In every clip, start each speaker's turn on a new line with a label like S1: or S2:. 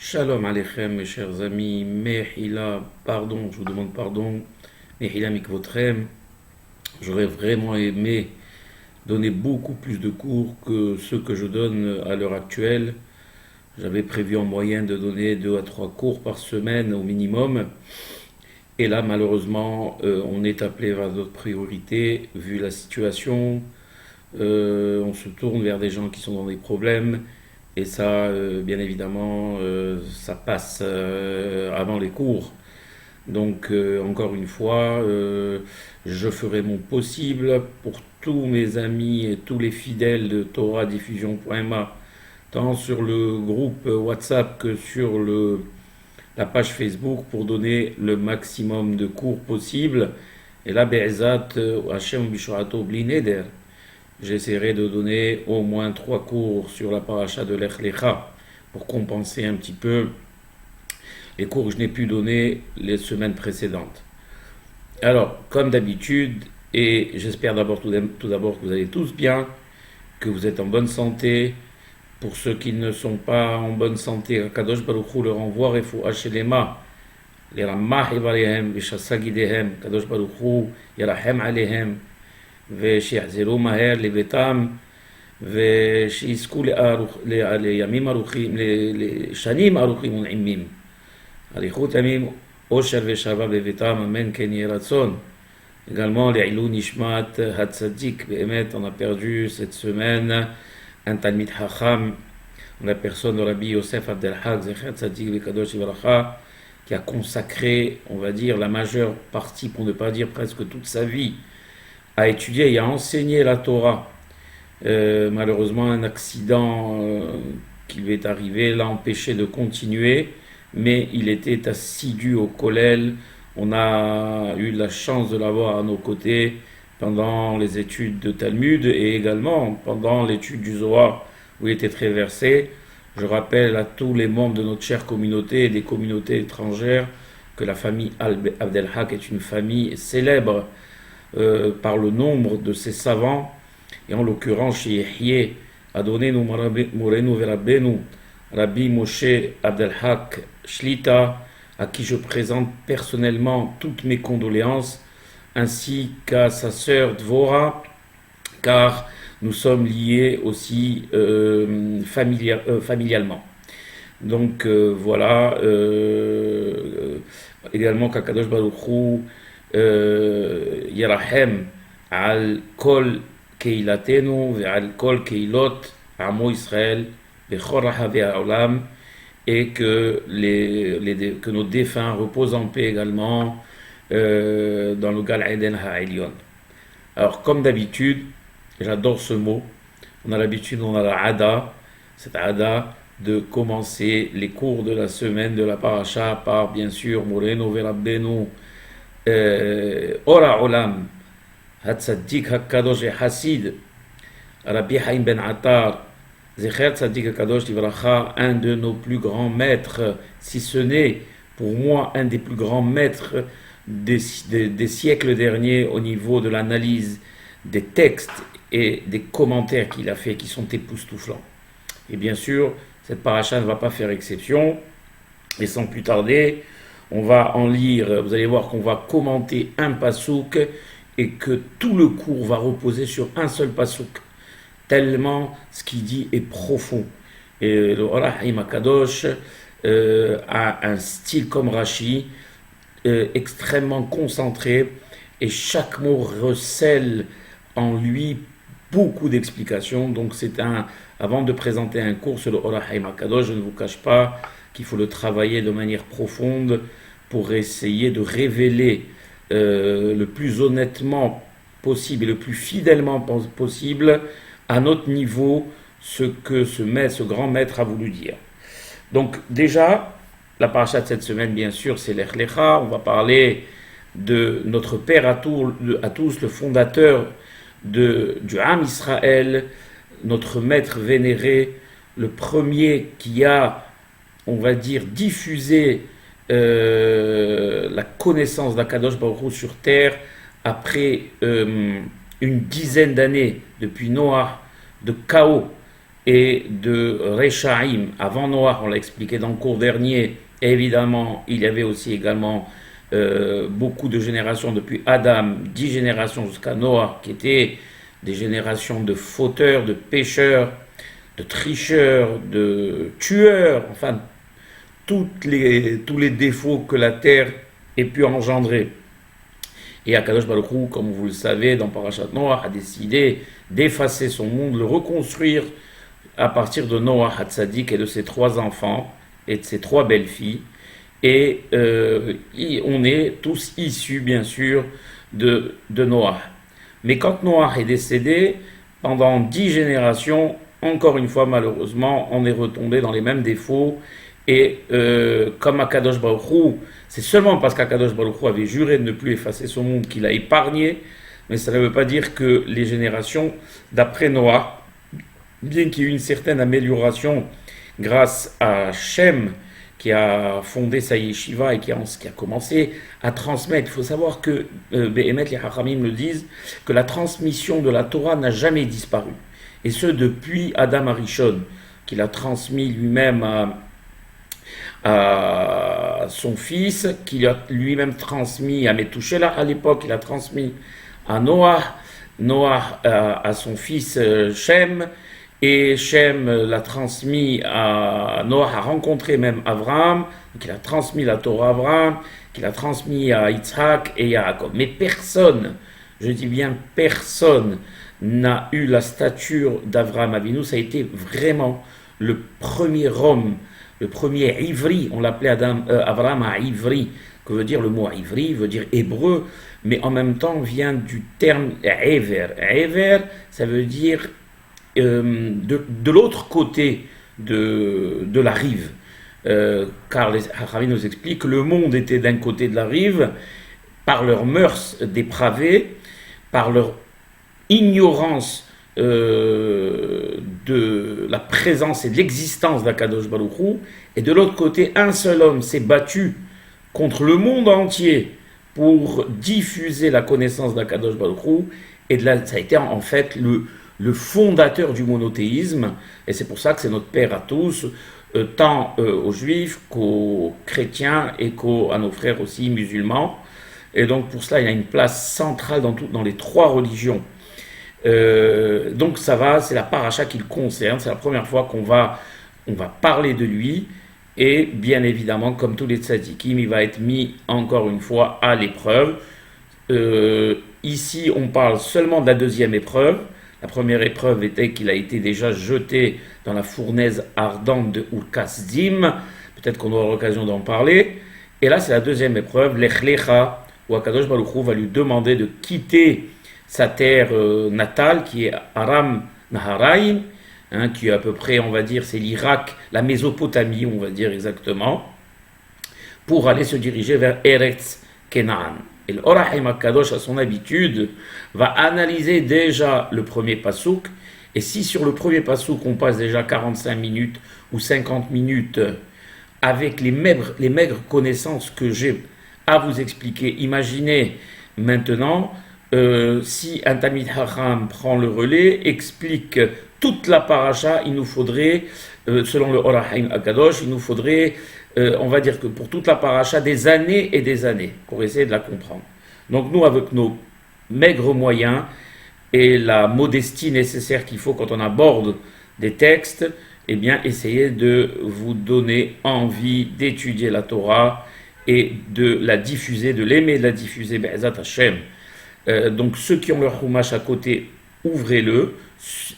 S1: Shalom Aleichem, mes chers amis. Mehila, pardon, je vous demande pardon. Mehila Mikvotrem. J'aurais vraiment aimé donner beaucoup plus de cours que ceux que je donne à l'heure actuelle. J'avais prévu en moyenne de donner 2 à 3 cours par semaine au minimum. Et là, malheureusement, on est appelé vers d'autres priorités, vu la situation. On se tourne vers des gens qui sont dans des problèmes. Et ça, bien évidemment, ça passe avant les cours. Donc, encore une fois, je ferai mon possible pour tous mes amis et tous les fidèles de TorahDiffusion.ma, tant sur le groupe WhatsApp que sur la page Facebook, pour donner le maximum de cours possible. Et là, Be'ezat, Hashem Bishorato Blineder. J'essaierai de donner au moins 3 cours sur la paracha de Lech Lecha pour compenser un petit peu les cours que je n'ai pu donner les semaines précédentes. Alors, comme d'habitude, et j'espère tout d'abord que vous allez tous bien, que vous êtes en bonne santé. Pour ceux qui ne sont pas en bonne santé, Kadosh Baruch Hu leur envoie Refoua Shelema, les Ramah Alehem, les Shasagidehem, Kadosh Baruch Hu Yarahem Alehem, ושיחזרו מהר לביתם ושיזכו לימים ארוכים, לשנים ארוכים ונעימים. אריכות ימים, אושר ושלווה בביתם, אמן כן יהי רצון. Également, les Ilou Nishmat Hatzadik, באמת, on a perdu cette semaine un Talmid Hacham, la personne de Rabbi Yosef Abdelhak, Zecher Tzadik Vekadosh Ivracha, qui a consacré, on va dire, la majeure partie, pour ne pas dire presque toute sa vie, à étudier et à enseigner la Torah. Malheureusement, un accident qui lui est arrivé l'a empêché de continuer, mais il était assidu au kollel. On a eu la chance de l'avoir à nos côtés pendant les études de Talmud et également pendant l'étude du Zohar où il était très versé. Je rappelle à tous les membres de notre chère communauté et des communautés étrangères que la famille Abdelhak est une famille célèbre par le nombre de ses savants, et en l'occurrence chez Yehye Adonenu Morenu Verabenu Rabbi Moshe Abdelhak Shlita, à qui je présente personnellement toutes mes condoléances, ainsi qu'à sa sœur Dvora, car nous sommes liés aussi familialement. Donc voilà, également qu'Akadosh Baruch Hu ירחם על כל קהילתנו ועל כל קהילות עמו ישראל בכל רחבי העולם, et que nos défunts reposent en paix également dans le Gal Eden Ha'elyon. Alors, comme d'habitude, j'adore ce mot. On a l'habitude, on a la Hada, cette Hada, de commencer les cours de la semaine de la paracha par, bien sûr, Moreno Verabbenu, Ora Olam, Hatzadik HaKadosh et Hassid, Rabbi Haim Ben Attar, Zecher Tzadik HaKadosh Livracha, un de nos plus grands maîtres, si ce n'est pour moi un des plus grands maîtres des siècles derniers au niveau de l'analyse des textes et des commentaires qu'il a fait qui sont époustouflants. Et bien sûr, cette paracha ne va pas faire exception, et sans plus tarder, on va en lire, vous allez voir qu'on va commenter un pasouk et que tout le cours va reposer sur un seul pasouk, tellement ce qu'il dit est profond. Et le Rahim Akadosh a un style comme Rashi, extrêmement concentré, et chaque mot recèle en lui beaucoup d'explications. Donc avant de présenter un cours sur le Rahim Akadosh, je ne vous cache pas qu'il faut le travailler de manière profonde pour essayer de révéler le plus honnêtement possible et le plus fidèlement possible à notre niveau ce que ce grand maître a voulu dire. Donc déjà, la paracha de cette semaine, bien sûr, c'est Lech Lecha. On va parler de notre Père à tous, le fondateur du Ham Israël, notre maître vénéré, le premier qui a, on va dire, diffusé la connaissance d'Akadosh Baruch Hu sur terre après une dizaine d'années, depuis Noah, de chaos et de Rechaim. Avant Noah, on l'a expliqué dans le cours dernier, évidemment, il y avait aussi également beaucoup de générations depuis Adam, 10 générations jusqu'à Noah, qui étaient des générations de fauteurs, de pécheurs, de tricheurs, de tueurs, enfin, tous les défauts que la terre ait pu engendrer. Et Akadosh Baruch Hu, comme vous le savez, dans Parashat Noah, a décidé d'effacer son monde, le reconstruire à partir de Noah Hatzadik et de ses 3 enfants et de ses 3 belles-filles. Et on est tous issus, bien sûr, de Noah. Mais quand Noah est décédé, pendant 10 générations, encore une fois, malheureusement, on est retombé dans les mêmes défauts. Et comme Akadosh Baruch Hu, c'est seulement parce qu'Akadosh Baruch Hu avait juré de ne plus effacer son monde qu'il a épargné, mais ça ne veut pas dire que les générations d'après Noah, bien qu'il y ait eu une certaine amélioration grâce à Shem, qui a fondé sa yeshiva et qui a commencé à transmettre. Il faut savoir que, Behemet, les Hachamim le disent, que la transmission de la Torah n'a jamais disparu. Et ce, depuis Adam Arishon, qu'il a transmis lui-même à son fils, qu'il a lui-même transmis à Methuselah à l'époque, il a transmis à Noah, Noah à son fils Shem, et Shem l'a transmis à Noah, a rencontré même Abraham, qu'il a transmis la Torah à Abraham, qu'il a transmis à Yitzhak et à Jacob. Mais personne, je dis bien personne, n'a eu la stature d'Abraham Avinu. Ça a été vraiment le premier homme, le premier ivri, on l'appelait Abraham à ivri, que veut dire le mot ivri, veut dire hébreu, mais en même temps vient du terme Ever. Ever, ça veut dire de l'autre côté de la rive. Car les Hachamim nous expliquent que le monde était d'un côté de la rive, par leurs mœurs dépravées, par leur ignorance de la présence et de l'existence d'Akadosh Baruch Hu, et de l'autre côté, un seul homme s'est battu contre le monde entier pour diffuser la connaissance d'Akadosh Baruch Hu, et ça a été en fait le fondateur du monothéisme, et c'est pour ça que c'est notre Père à tous, tant aux juifs qu'aux chrétiens et à nos frères aussi musulmans. Et donc pour cela, il a une place centrale dans les 3 religions. Donc ça va, c'est la paracha qui le concerne, c'est la première fois on va parler de lui, et bien évidemment, comme tous les tzadikim, il va être mis encore une fois à l'épreuve. Ici, on parle seulement de la 2e épreuve. La première épreuve était qu'il a été déjà jeté dans la fournaise ardente de Ur-Kasdim. Peut-être qu'on aura l'occasion d'en parler. Et là, c'est la 2e épreuve, Lech Lecha, où Akadosh Baruch Hu va lui demander de quitter sa terre natale, qui est Aram Naharaim, qui est à peu près, on va dire, c'est l'Irak, la Mésopotamie, on va dire exactement, pour aller se diriger vers Eretz Kenan. Et le Or HaChaim HaKadosh, à son habitude, va analyser déjà le premier pasouk. Et si sur le premier pasouk, on passe déjà 45 minutes ou 50 minutes avec les maigres connaissances que j'ai à vous expliquer, imaginez maintenant, si un Tamid Hacham prend le relais, explique toute la paracha, il nous faudrait, selon le Or HaChaim HaKadosh, il nous faudrait, on va dire que pour toute la paracha, des années et des années pour essayer de la comprendre. Donc nous, avec nos maigres moyens et la modestie nécessaire qu'il faut quand on aborde des textes, eh bien, essayez de vous donner envie d'étudier la Torah et de la diffuser, de l'aimer, de la diffuser, Be'ezat Hashem. Donc ceux qui ont leur chumash à côté, ouvrez-le,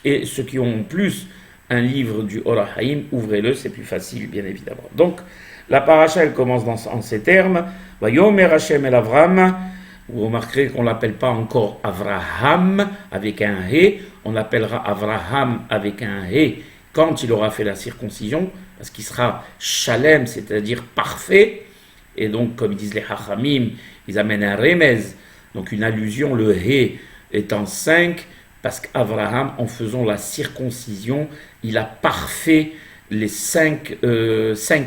S1: et ceux qui ont en plus un livre du Or HaChaim, ouvrez-le, c'est plus facile, bien évidemment. Donc, la paracha, elle commence en ces termes. Vayomer Hashem el Avram. Vous remarquerez qu'on ne l'appelle pas encore Avraham avec un He. On l'appellera Avraham avec un He quand il aura fait la circoncision, parce qu'il sera Shalem, c'est-à-dire parfait. Et donc, comme disent les Hachamim, ils amènent un Remez, donc une allusion, le He étant 5, parce qu'Avraham, en faisant la circoncision, il a parfait les 5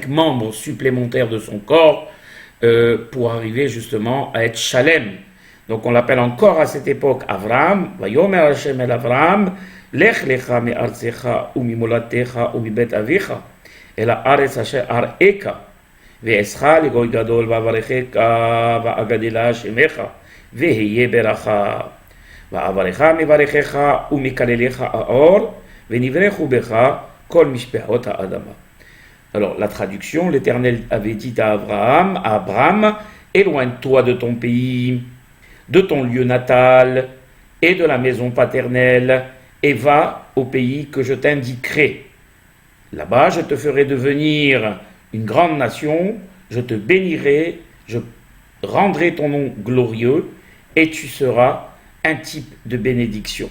S1: membres supplémentaires de son corps pour arriver justement à être Shalem. Donc on l'appelle encore à cette époque Avraham, Vayomer Hashem el Avraham, Lech lecha me artsecha ou mi molatecha ou mi bet avecha. Et la aretz asher areka. Ve'escha le goy gadol va'varecheka va'agadela shemecha. Ve'heye beracha. Va'avarecha mevarechecha ou mikalelecha aor. Ve'nivrechu becha kol mishpehot ha'adama. Alors, la traduction, l'Éternel avait dit à Abraham, éloigne-toi de ton pays, de ton lieu natal et de la maison paternelle, et va au pays que je t'indiquerai. Là-bas, je te ferai devenir une grande nation, je te bénirai, je rendrai ton nom glorieux, et tu seras un type de bénédiction.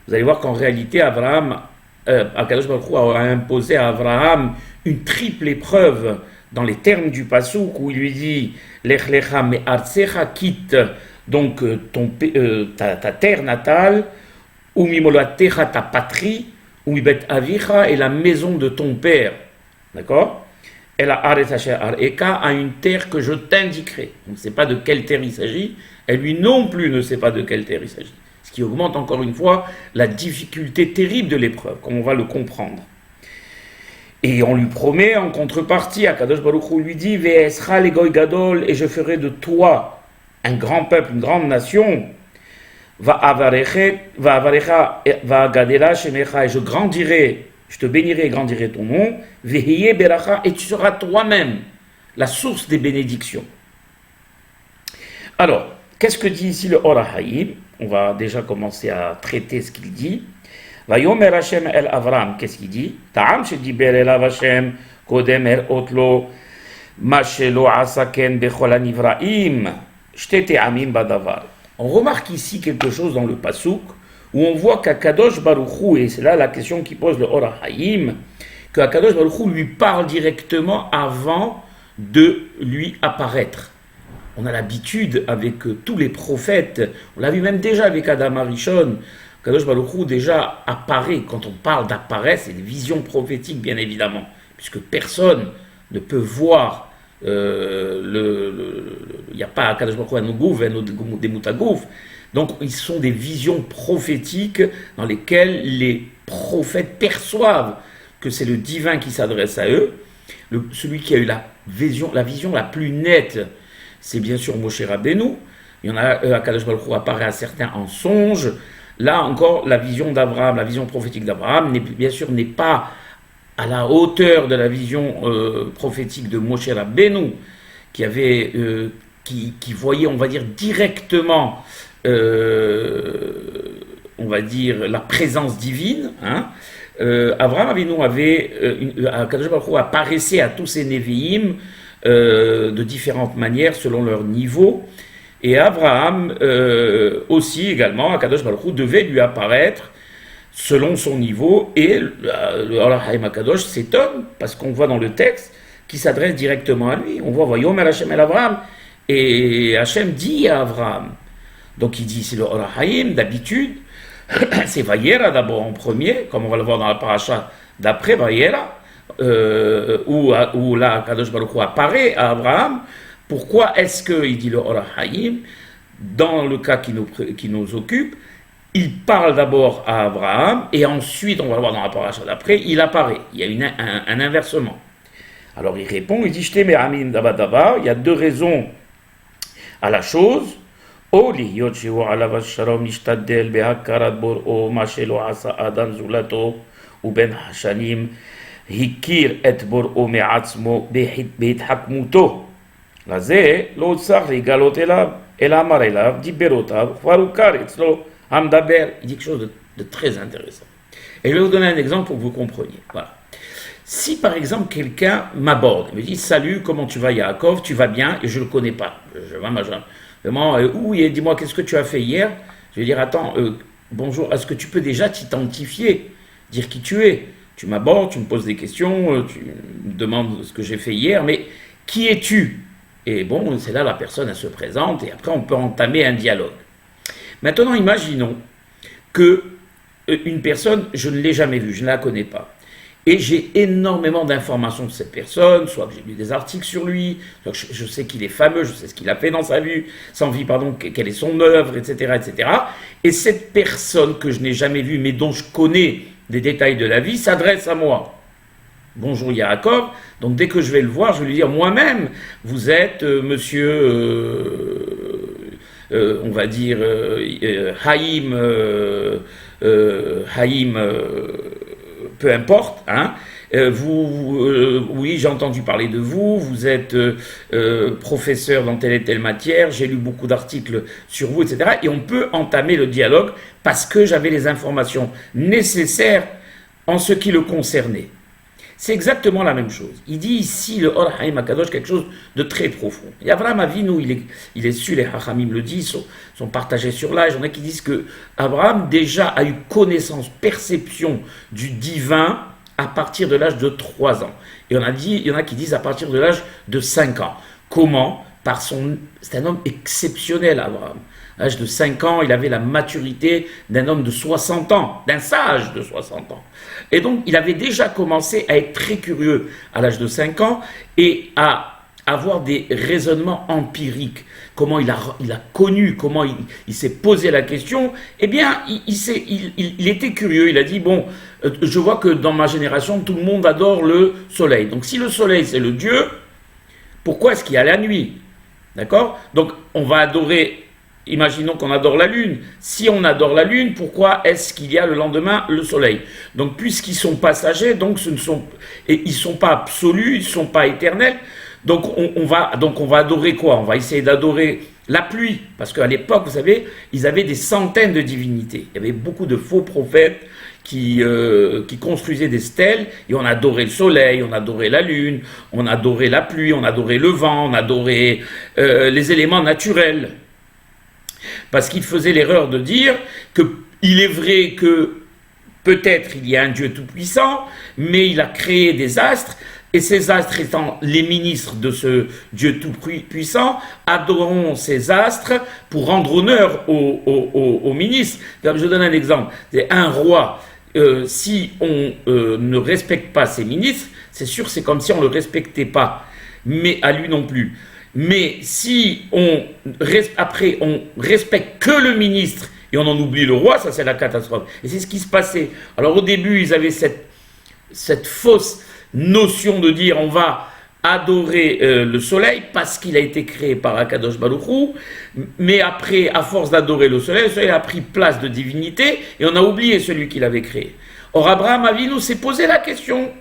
S1: Vous allez voir qu'en réalité, Akadosh Baruch Hu a imposé à Abraham une triple épreuve dans les termes du pasouk où il lui dit Lech lecha me'artsecha, quitte donc ta terre natale, ou mimolatecha, ta patrie, ou mibet avicha, et la maison de ton père. D'accord? Et la aretz asher areka, à une terre que je t'indiquerai. On ne sait pas de quelle terre il s'agit, et lui non plus ne sait pas de quelle terre il s'agit. Ce qui augmente encore une fois la difficulté terrible de l'épreuve, comme on va le comprendre. Et on lui promet en contrepartie, Akadosh Baruch Hu lui dit Ve'escha le goy gadol, et je ferai de toi un grand peuple, une grande nation. Va'avarecha va'agadela shemecha, et je grandirai, je te bénirai et grandirai ton nom. Ve'heye beracha, et tu seras toi-même la source des bénédictions. Alors, qu'est-ce que dit ici le Or HaHaim? On va déjà commencer à traiter ce qu'il dit. Vayomer Hashem el Avram, qu'est-ce qu'il dit? Ta'am shediber elav Hashem kodem el otlo ma shelo asaken bechol hanivraim shtete amim badavar. On remarque ici quelque chose dans le pasouk où on voit qu'Akadosh Baruch Hu, et c'est là la question qui pose le Or HaHaim, qu'Akadosh Baruch Hu lui parle directement avant de lui apparaître. On a l'habitude avec tous les prophètes, on l'a vu même déjà avec Adam Arishon, Kadosh Baruch Hu déjà apparaît. Quand on parle d'apparaître, c'est des visions prophétiques bien évidemment, puisque personne ne peut voir, il n'y a pas Kadosh Baruch Hu un gouf, des moutagouf. Donc ils sont des visions prophétiques dans lesquelles les prophètes perçoivent que c'est le divin qui s'adresse à eux. Celui qui a eu la vision la plus nette, c'est bien sûr Moshe Rabbeinu. Il y en a, Akadosh Baruch Hu apparaît à certains en songe. Là encore, la vision d'Abraham, la vision prophétique d'Abraham, bien sûr, n'est pas à la hauteur de la vision prophétique de Moshe Rabbeinu, qui voyait, on va dire, directement, on va dire, la présence divine. Abraham Avinu Akadosh Baruch Hu apparaissait à tous ces Nevi'im de différentes manières selon leur niveau. Et Abraham aussi également, Akadosh Baruch Hu devait lui apparaître selon son niveau, et le Or HaHaim Akadosh s'étonne parce qu'on voit dans le texte qu'il s'adresse directement à lui. On voit Vayomer Hashem el Avraham, et Hashem dit à Abraham. Donc il dit, c'est le Or HaHaim, d'habitude, c'est Vayera d'abord en premier, comme on va le voir dans la paracha d'après Vayera, où là Akadosh Baruch Hu apparaît à Abraham. Pourquoi est-ce qu'il dit le Or HaHaim? Dans le cas qui nous occupe, il parle d'abord à Abraham, et ensuite, on va le voir dans la paracha d'après, il apparaît. Il y a un inversement. Alors il répond, il dit, il y a deux raisons à la chose. Ou ben hashanim hikir et bor'o me'atzmo be'ithakmuto. Lazé, l'autre sar rigalot elav, elamar elav, diberotav, farukar etzlo hamdaber. Il dit quelque chose de très intéressant. Et je vais vous donner un exemple pour que vous compreniez. Voilà. Si par exemple quelqu'un m'aborde, il me dit salut, comment tu vas Yaakov, tu vas bien, et je ne le connais pas. Vraiment, oui, dis-moi qu'est-ce que tu as fait hier. Je vais dire attends, bonjour, est-ce que tu peux déjà t'identifier, dire qui tu es? Tu m'abordes, tu me poses des questions, tu me demandes ce que j'ai fait hier, mais qui es-tu? Et bon, c'est là la personne, elle se présente, et après on peut entamer un dialogue. Maintenant, imaginons que une personne, je ne l'ai jamais vue, je ne la connais pas. Et j'ai énormément d'informations de cette personne, soit que j'ai lu des articles sur lui, soit que je sais qu'il est fameux, je sais ce qu'il a fait dans sa vie, pardon, quelle est son œuvre, etc., etc. Et cette personne que je n'ai jamais vue, mais dont je connais des détails de la vie, s'adresse à moi. Bonjour Yaakov, donc dès que je vais le voir, je vais lui dire moi-même, vous êtes monsieur, on va dire, Haïm, Haïm, peu importe, hein. Oui, j'ai entendu parler de vous, vous êtes professeur dans telle et telle matière, j'ai lu beaucoup d'articles sur vous, etc. Et on peut entamer le dialogue parce que j'avais les informations nécessaires en ce qui le concernait. C'est exactement la même chose. Il dit ici, le Or Haïm Akadosh, quelque chose de très profond. Et Abraham Avinu, il est su, les Hachamim le disent, sont partagés sur l'âge. Il y en a qui disent que Abraham déjà a eu connaissance, perception du divin à partir de l'âge de 3 ans. Et il y en a qui disent à partir de l'âge de 5 ans. Comment ? C'est un homme exceptionnel, Abraham. À l'âge de 5 ans, il avait la maturité d'un homme de 60 ans, d'un sage de 60 ans. Et donc, il avait déjà commencé à être très curieux à l'âge de 5 ans et à avoir des raisonnements empiriques. Comment il a connu, comment il s'est posé la question. Eh bien, il était curieux. Il a dit, bon, je vois que dans ma génération, tout le monde adore le soleil. Donc, si le soleil, c'est le Dieu, pourquoi est-ce qu'il y a la nuit ? D'accord ? Donc, on va adorer... Imaginons qu'on adore la lune. Si on adore la lune, pourquoi est-ce qu'il y a le lendemain le soleil ? Donc, puisqu'ils sont passagers, donc ils ne sont pas absolus, ils ne sont pas éternels. Donc, on va adorer quoi ? On va essayer d'adorer la pluie, parce qu'à l'époque, vous savez, ils avaient des centaines de divinités. Il y avait beaucoup de faux prophètes qui construisaient des stèles, et on adorait le soleil, on adorait la lune, on adorait la pluie, on adorait le vent, on adorait les éléments naturels. Parce qu'il faisait l'erreur de dire qu'il est vrai que peut-être il y a un Dieu tout-puissant, mais il a créé des astres, et ces astres étant les ministres de ce Dieu tout-puissant, adorons ces astres pour rendre honneur aux ministres. Je donne un exemple. Un roi, si on ne respecte pas ses ministres, c'est sûr c'est comme si on ne le respectait pas, mais à lui non plus. Mais si après on respecte que le ministre et on en oublie le roi, ça c'est la catastrophe. Et c'est ce qui se passait. Alors au début, ils avaient cette fausse notion de dire on va adorer le soleil parce qu'il a été créé par Akadosh Baruch Hu, mais après, à force d'adorer le soleil a pris place de divinité et on a oublié celui qu'il avait créé. Or Abraham Avinu s'est posé la question,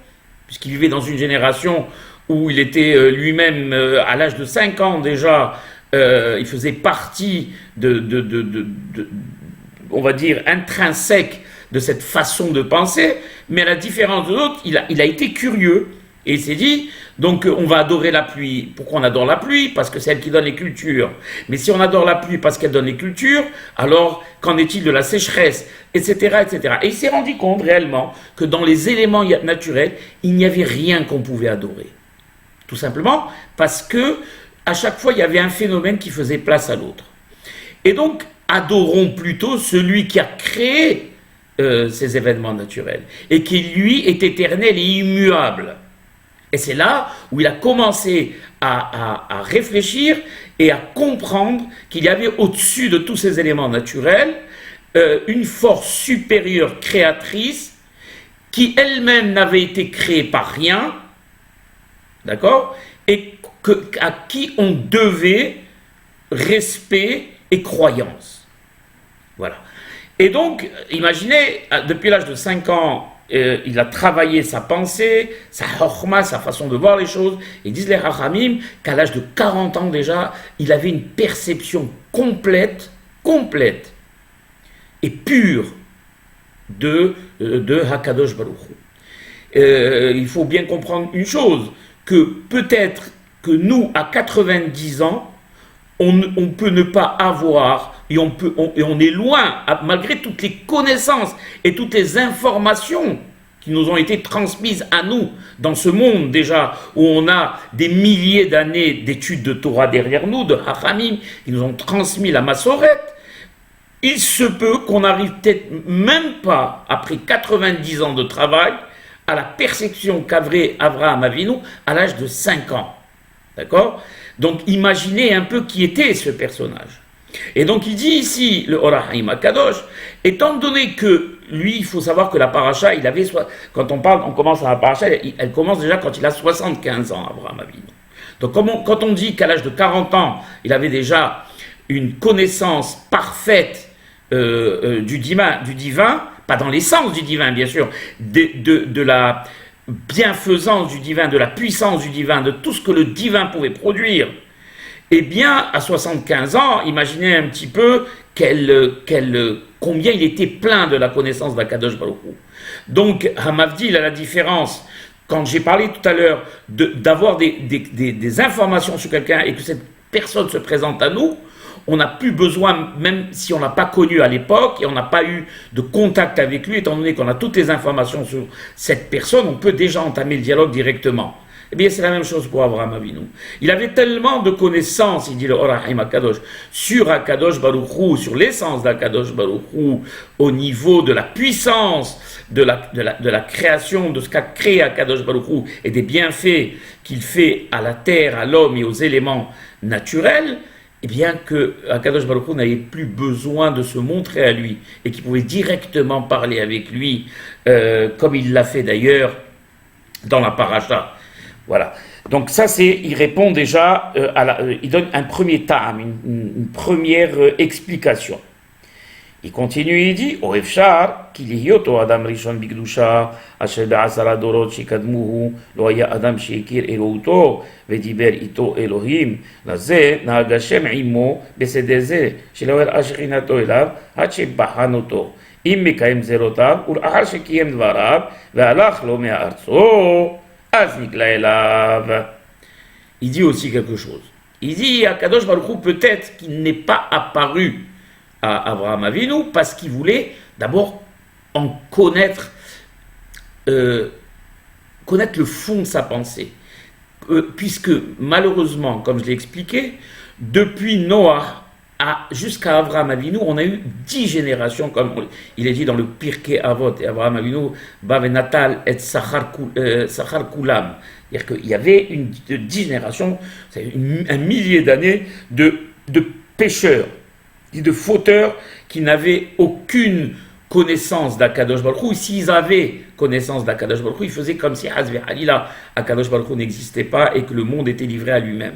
S1: puisqu'il vivait dans une génération où il était lui-même, à l'âge de 5 ans déjà, il faisait partie on va dire, intrinsèque de cette façon de penser, mais à la différence de l'autre, il a été curieux, et il s'est dit, donc on va adorer la pluie. Pourquoi on adore la pluie ? Parce que c'est elle qui donne les cultures. Mais si on adore la pluie parce qu'elle donne les cultures, alors qu'en est-il de la sécheresse, etc., etc. Et il s'est rendu compte réellement que dans les éléments naturels, il n'y avait rien qu'on pouvait adorer. Tout simplement parce que à chaque fois, il y avait un phénomène qui faisait place à l'autre. Et donc, adorons plutôt celui qui a créé ces événements naturels et qui, lui, est éternel et immuable. Et c'est là où il a commencé à réfléchir et à comprendre qu'il y avait au-dessus de tous ces éléments naturels une force supérieure créatrice qui elle-même n'avait été créée par rien, d'accord, et à qui on devait respect et croyance. Voilà. Et donc, imaginez, depuis l'âge de 5 ans, il a travaillé sa pensée, sa chorma, sa façon de voir les choses. Ils disent les Hachamim qu'à l'âge de 40 ans déjà, il avait une perception complète et pure de Hakadosh Baruch Hu. Il faut bien comprendre une chose, que peut-être que nous, à 90 ans, on peut ne pas avoir, et on est loin, malgré toutes les connaissances et toutes les informations qui nous ont été transmises à nous, dans ce monde déjà, où on a des milliers d'années d'études de Torah derrière nous, de Hachamim, qui nous ont transmis la Massoret. Il se peut qu'on n'arrive peut-être même pas, après 90 ans de travail, à la perception qu'avait Abraham Avinu à l'âge de 5 ans. D'accord? Donc imaginez un peu qui était ce personnage. Et donc il dit ici, le Or HaChaim HaKadosh, étant donné que lui, il faut savoir que la paracha, il avait, quand on commence à la paracha, elle commence déjà quand il a 75 ans, Abraham Avinu. Donc quand on dit qu'à l'âge de 40 ans, il avait déjà une connaissance parfaite du divin, pas dans l'essence du divin bien sûr, de la bienfaisance du divin, de la puissance du divin, de tout ce que le divin pouvait produire, eh bien, à 75 ans, imaginez un petit peu combien il était plein de la connaissance d'Akadosh Baruch Hu. Donc, Hamavdil, à la différence, quand j'ai parlé tout à l'heure d'avoir des informations sur quelqu'un et que cette personne se présente à nous, on n'a plus besoin, même si on ne l'a pas connu à l'époque et on n'a pas eu de contact avec lui, étant donné qu'on a toutes les informations sur cette personne, on peut déjà entamer le dialogue directement. Eh bien, c'est la même chose pour Abraham Avinu. Il avait tellement de connaissances, il dit le Or HaChaim HaKadosh, sur Akadosh Baruch Hu, sur l'essence d'Akadosh Baruch Hu, au niveau de la puissance de la création, de ce qu'a créé Akadosh Baruch Hu et des bienfaits qu'il fait à la terre, à l'homme et aux éléments naturels, eh bien que Akadosh Baruch Hu n'avait plus besoin de se montrer à lui et qu'il pouvait directement parler avec lui, comme il l'a fait d'ailleurs dans la paracha. Voilà. Donc ça, il répond déjà, il donne un premier ta'am, une première explication. Il continue, il dit, O efshar, ki lihiyoto adam rishon bigdusha, asher be'asara dorot shikadmuhu, lo haya adam sheikir Elohito, vediber ito Elohim, laze nahag Hashem imo, beseder ze, shelo er'a shechinato elav, עד שבחן אותו. אם מקיים זרותיו, ולאחר שקיים דבריו, והלך לו מארצו, אז נגלה אליו. Il dit aussi quelque chose. Il dit à Kadosh Baruch Hu, peut-être qu'il n'est pas apparu à Abraham Avinu parce qu'il voulait d'abord en connaître le fond de sa pensée. Puisque malheureusement, comme je l'ai expliqué, depuis Noah jusqu'à Abraham Avinu, on a eu 10 générations, comme il est dit dans le Pirkei Avot, et Abraham Avinu, Bavenatal et Sachar Kulam. C'est-à-dire qu'il y avait 10 générations, un millier d'années de pécheurs, de fauteurs qui n'avaient aucune connaissance d'Akadosh Baruch Hu. S'ils avaient connaissance d'Akadosh Baruch Hu, ils faisaient comme si Hazve Halila, Akadosh Baruch Hu n'existait pas et que le monde était livré à lui-même.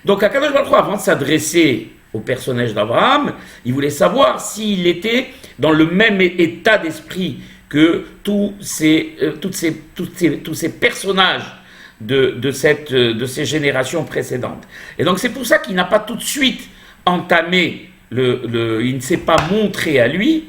S1: Donc Akadosh Baruch Hu, avant de s'adresser au personnage d'Abraham, il voulait savoir s'il était dans le même état d'esprit que tous ces personnages de ces générations précédentes. Et donc c'est pour ça qu'il n'a pas tout de suite entamé, il ne s'est pas montré à lui,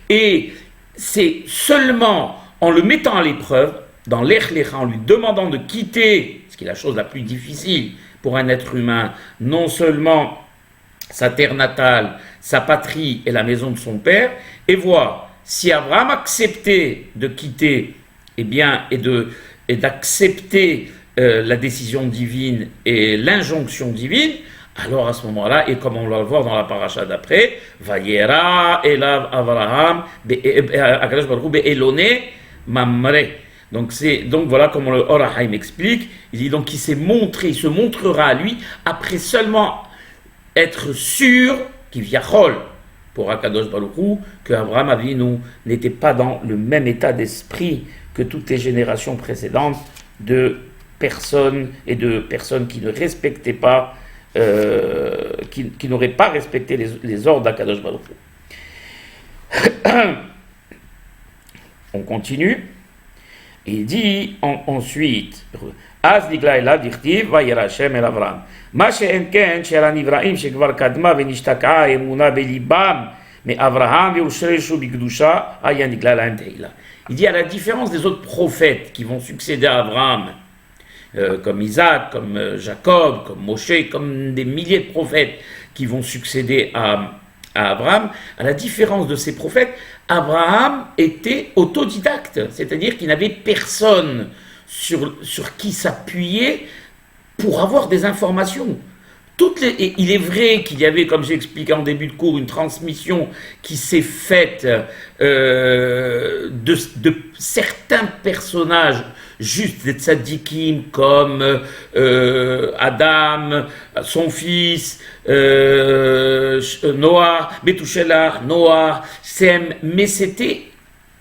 S1: et c'est seulement en le mettant à l'épreuve, dans l'Ech Lecha, en lui demandant de quitter, ce qui est la chose la plus difficile pour un être humain, non seulement sa terre natale, sa patrie et la maison de son père, et voir si Abraham acceptait de quitter, et d'accepter la décision divine et l'injonction divine, alors à ce moment-là, et comme on va le voir dans la paracha d'après, Vayera elav Avraham Akadosh Baruch Hu be'elone mamre. Donc voilà comment le Or HaChaim explique. Il dit donc il se montrera à lui après seulement être sûr qu'il viachol pour Akadosh Baruch Hu que Abraham Avinu n'était pas dans le même état d'esprit que toutes les générations précédentes de personnes qui ne respectaient pas, qui n'auraient pas respecté les ordres d'Akadosh Baruch Hu. On continue. Il dit ensuite, אז נגלה אליו דכתיב וירא השם אל אברהם. מה שאין כן שאר הנבראים שכבר קדמה ונשתקעה האמונה בליבם מאברהם והושרשו בקדושה היה נגלה להם תהילה. Il dit à la différence des autres prophètes qui vont succéder à Abraham, comme Isaac, comme Jacob, comme Moshe, comme des milliers de prophètes qui vont succéder à Abraham, à la différence de ces prophètes, Abraham était autodidacte, c'est-à-dire qu'il n'avait personne sur qui s'appuyer pour avoir des informations. il est vrai qu'il y avait, comme j'ai expliqué en début de cours, une transmission qui s'est faite de certains personnages, juste des tzadikim comme Adam, son fils, Noah, Bethuselah, Noah, Sem, mais c'était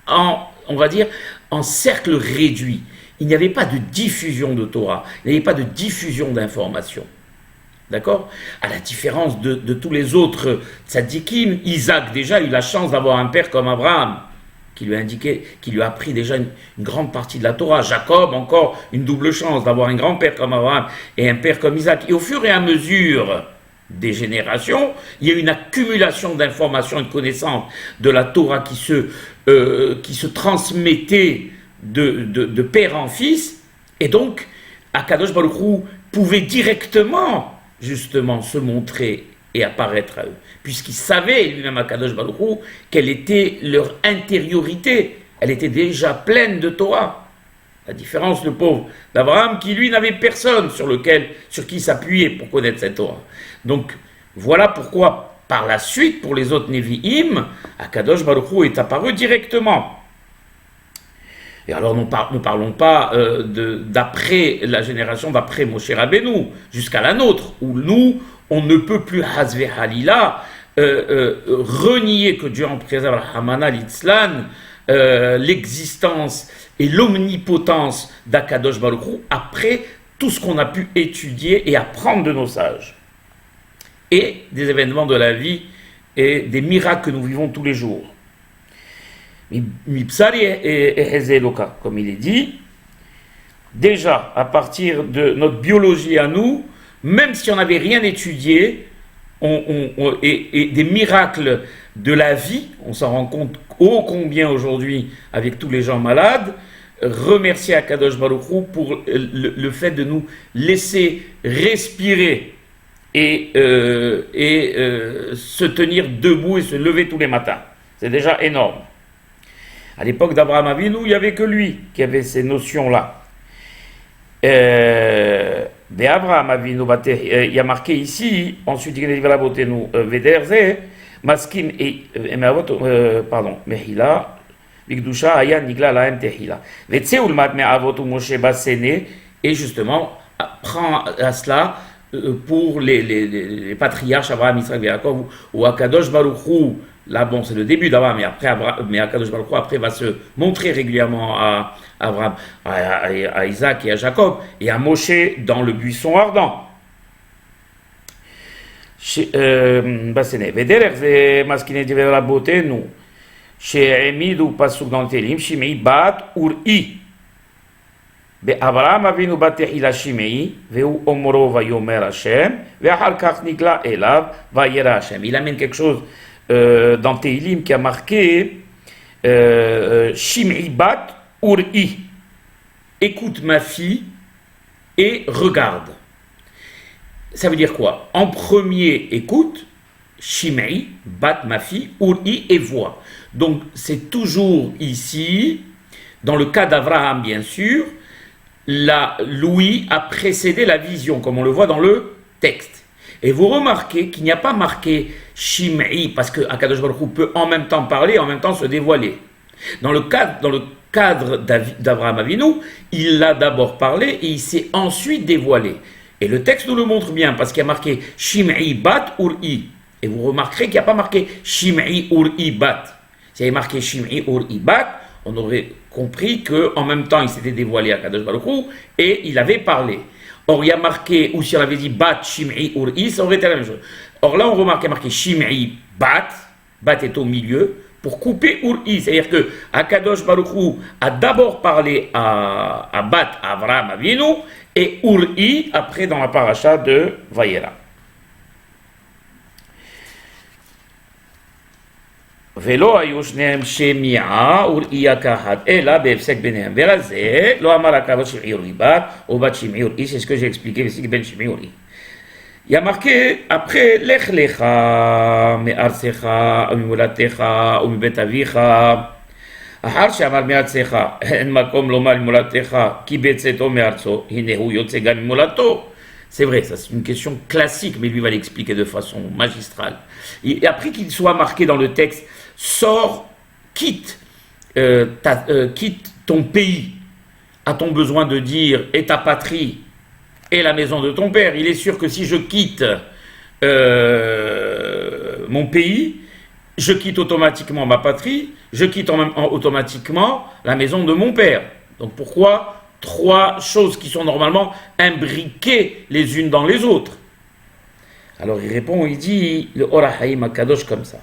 S1: on va dire, en cercle réduit. Il n'y avait pas de diffusion de Torah, il n'y avait pas de diffusion d'informations. D'accord? À la différence de tous les autres tzadikim, Isaac déjà a eu la chance d'avoir un père comme Abraham, qui lui a appris déjà une grande partie de la Torah. Jacob, encore une double chance d'avoir un grand-père comme Abraham et un père comme Isaac. Et au fur et à mesure des générations, il y a eu une accumulation d'informations et de connaissances de la Torah qui se transmettait de père en fils, et donc Akadosh Baruch Hu pouvait directement justement se montrer et apparaître à eux, puisqu'il savait lui-même Akadosh Baruch Hu quelle était leur intériorité. Elle était déjà pleine de Torah. La différence, le pauvre d'Abraham, qui lui n'avait personne sur qui s'appuyer pour connaître cette Torah. Donc voilà pourquoi par la suite, pour les autres Nevi'im, Akadosh Baruch Hu est apparu directement. Et alors, nous ne parlons pas d'après la génération d'après Moshe Rabbeinu, jusqu'à la nôtre, où nous, on ne peut plus, Hazve Halila, renier que Dieu en préserve, Hamana l'Itzlan, l'existence et l'omnipotence d'Akadosh Baruch Hu, après tout ce qu'on a pu étudier et apprendre de nos sages. Et des événements de la vie et des miracles que nous vivons tous les jours. Mipsari et Hezeloka, comme il est dit, déjà à partir de notre biologie à nous, même si on n'avait rien étudié, et des miracles de la vie, on s'en rend compte ô combien aujourd'hui avec tous les gens malades, remercier Akadosh Baruch Hu pour le fait de nous laisser respirer et se tenir debout et se lever tous les matins. C'est déjà énorme. À l'époque d'Abraham Avinu, il n'y avait que lui qui avait ces notions-là. Abraham Avinu, il y a marqué ici, ensuite il y a la beauté nous, Vederze, Maskim et Mehila, Vigdusha, Aya, Nigla, Laem, Tehila. Vetseul mat me avotu Moshe Basene, et justement, prend à cela pour les patriarches Abraham, Israël et Jacob, ou Akadosh Baruch Hu. Là, bon, c'est le début d'Abraham, mais Akadosh Baruch Hu après va se montrer régulièrement à Abraham, à Isaac et à Jacob, et à Moshe dans le buisson ardent. Vederech זה מסכיני דברי רבותינו שהעמידו פסוק dans le תהילים שמעי בת אוראי באברהם אבינו בת תחילה שמעי והוא אומרו ויאמר השם ואחר כך נגלה אליו וירא השם. Il amène quelque chose dans Tehilim qui a marqué Shim'i bat Uri, écoute ma fille et regarde. Ça veut dire quoi? En premier, écoute, Shim'i bat ma fille, Uri et voix. Donc c'est toujours ici, dans le cas d'Abraham bien sûr, l'ouïe a précédé la vision, comme on le voit dans le texte. Et vous remarquez qu'il n'y a pas marqué Shim'i, parce que Akadosh Baruch Hu peut en même temps parler et en même temps se dévoiler. Dans le cadre d'Abraham Avinu, il a d'abord parlé et il s'est ensuite dévoilé. Et le texte nous le montre bien, parce qu'il y a marqué Shim'i bat Uri. Et vous remarquerez qu'il n'y a pas marqué Shim'i Uri bat. S'il y avait marqué Shim'i Uri bat, on aurait compris qu'en même temps il s'était dévoilé à Akadosh Baruch Hu et il avait parlé. Or, il y a marqué, ou si on avait dit Bat Shim'i Uri, ça aurait été la même chose. Or là, on remarque marqué Shim'i Bat, Bat est au milieu, pour couper Uri. C'est-à-dire que Akadosh Baruch Hu a d'abord parlé à Bat, à Avraham Avinu, et Uri, après dans la paracha de Vayera. ולא היו שניהם שמיעה וראייה כאחת, אלא בהפסק ביניהם. ועל זה לא אמר הקדוש שמעי וראי בת, או בת שמעי וראי, c'est ce que j'ai expliqué, וסיק בין שמעי וראי. Il y a marqué après, לך לך מארצך וממולדתך ומבית אביך, אחר שאמר מארצך, אין מקום לומר ממולדתך, כי בצאתו מארצו, הנה הוא יוצא גם ממולדתו. C'est vrai, ça c'est une question classique, mais lui va l'expliquer de façon magistrale. Et après qu'il soit marqué dans le texte, sors, quitte, quitte ton pays, a-t-on besoin de dire, et ta patrie, et la maison de ton père. Il est sûr que si je quitte mon pays, je quitte automatiquement ma patrie, je quitte automatiquement la maison de mon père. Donc pourquoi trois choses qui sont normalement imbriquées les unes dans les autres? Alors il répond, il dit le Or HaHaim HaKadosh comme ça.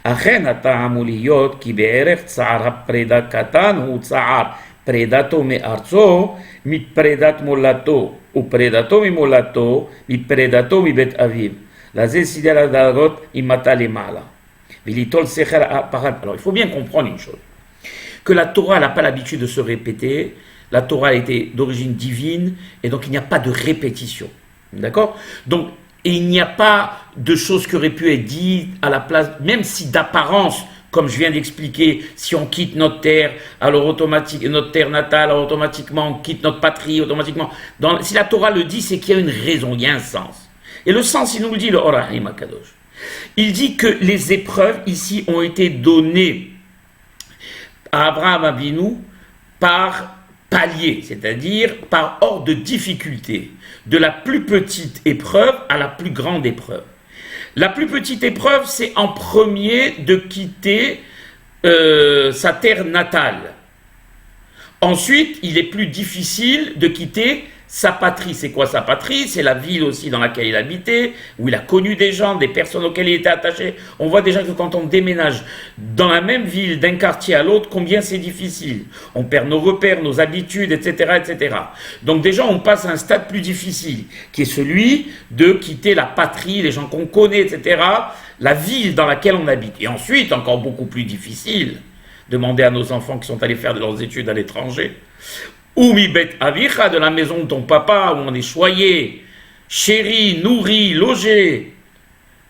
S1: אכן הטעם הוא להיות כי בערך צער הפרידה קטן הוא צער פרידתו מארצו מפרידת מולדתו ופרידתו ממולדתו מפרידתו מבית אביו. לזה סידר הדרגות עם מטה למעלה. וליטול שכל הפחד. Alors il faut bien comprendre une chose, que la Torah n'a pas l'habitude de se répéter. La Torah était d'origine divine et donc il n'y a pas de répétition. D'accord? Donc et il n'y a pas de choses qui auraient pu être dites à la place, même si d'apparence, comme je viens d'expliquer, si on quitte notre terre, alors notre terre natale, alors automatiquement on quitte notre patrie, automatiquement. Si la Torah le dit, c'est qu'il y a une raison, il y a un sens. Et le sens, il nous le dit, le Or HaHaim HaKadosh. Il dit que les épreuves ici ont été données à Abraham Avinu par palier, c'est-à-dire par ordre de difficulté, de la plus petite épreuve à la plus grande épreuve. La plus petite épreuve, c'est en premier de quitter sa terre natale. Ensuite, il est plus difficile de quitter sa patrie. C'est quoi sa patrie? C'est la ville aussi dans laquelle il habitait, où il a connu des gens, des personnes auxquelles il était attaché. On voit déjà que quand on déménage dans la même ville, d'un quartier à l'autre, combien c'est difficile. On perd nos repères, nos habitudes, etc., etc. Donc déjà, on passe à un stade plus difficile, qui est celui de quitter la patrie, les gens qu'on connaît, etc., la ville dans laquelle on habite. Et ensuite, encore beaucoup plus difficile, demander à nos enfants qui sont allés faire leurs études à l'étranger, ou mi bet avicha, de la maison de ton papa, où on est choyé, chéri, nourri, logé,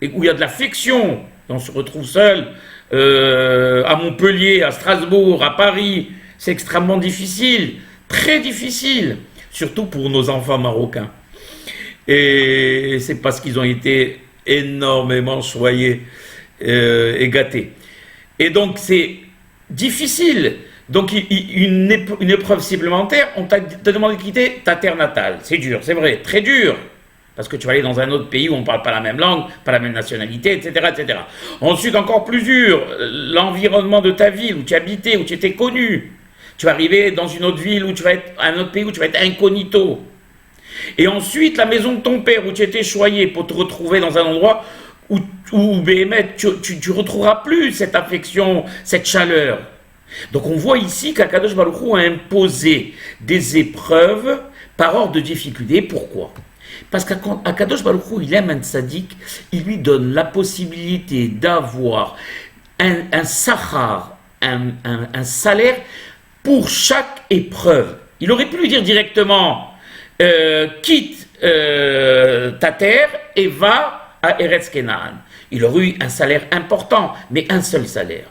S1: et où il y a de l'affection, on se retrouve seul, à Montpellier, à Strasbourg, à Paris, c'est extrêmement difficile, très difficile, surtout pour nos enfants marocains. Et c'est parce qu'ils ont été énormément choyés et gâtés. Et donc c'est difficile. Donc, une épreuve supplémentaire, on t'a demandé de quitter ta terre natale. C'est dur, c'est vrai, très dur. Parce que tu vas aller dans un autre pays où on ne parle pas la même langue, pas la même nationalité, etc., etc. Ensuite, encore plus dur, l'environnement de ta ville, où tu habitais, où tu étais connu. Tu vas arriver dans une autre ville, où tu vas être, un autre pays où tu vas être incognito. Et ensuite, la maison de ton père, où tu étais choyé pour te retrouver dans un endroit où tu retrouveras plus cette affection, cette chaleur. Donc on voit ici qu'Akadosh Baruch Hu a imposé des épreuves par ordre de difficulté. Pourquoi? Parce qu'Akadosh Baruch Hu, il aime un tzaddik, il lui donne la possibilité d'avoir un sachar, un salaire pour chaque épreuve. Il aurait pu lui dire directement, quitte ta terre et va à Eretz Kenaan. Il aurait eu un salaire important, mais un seul salaire.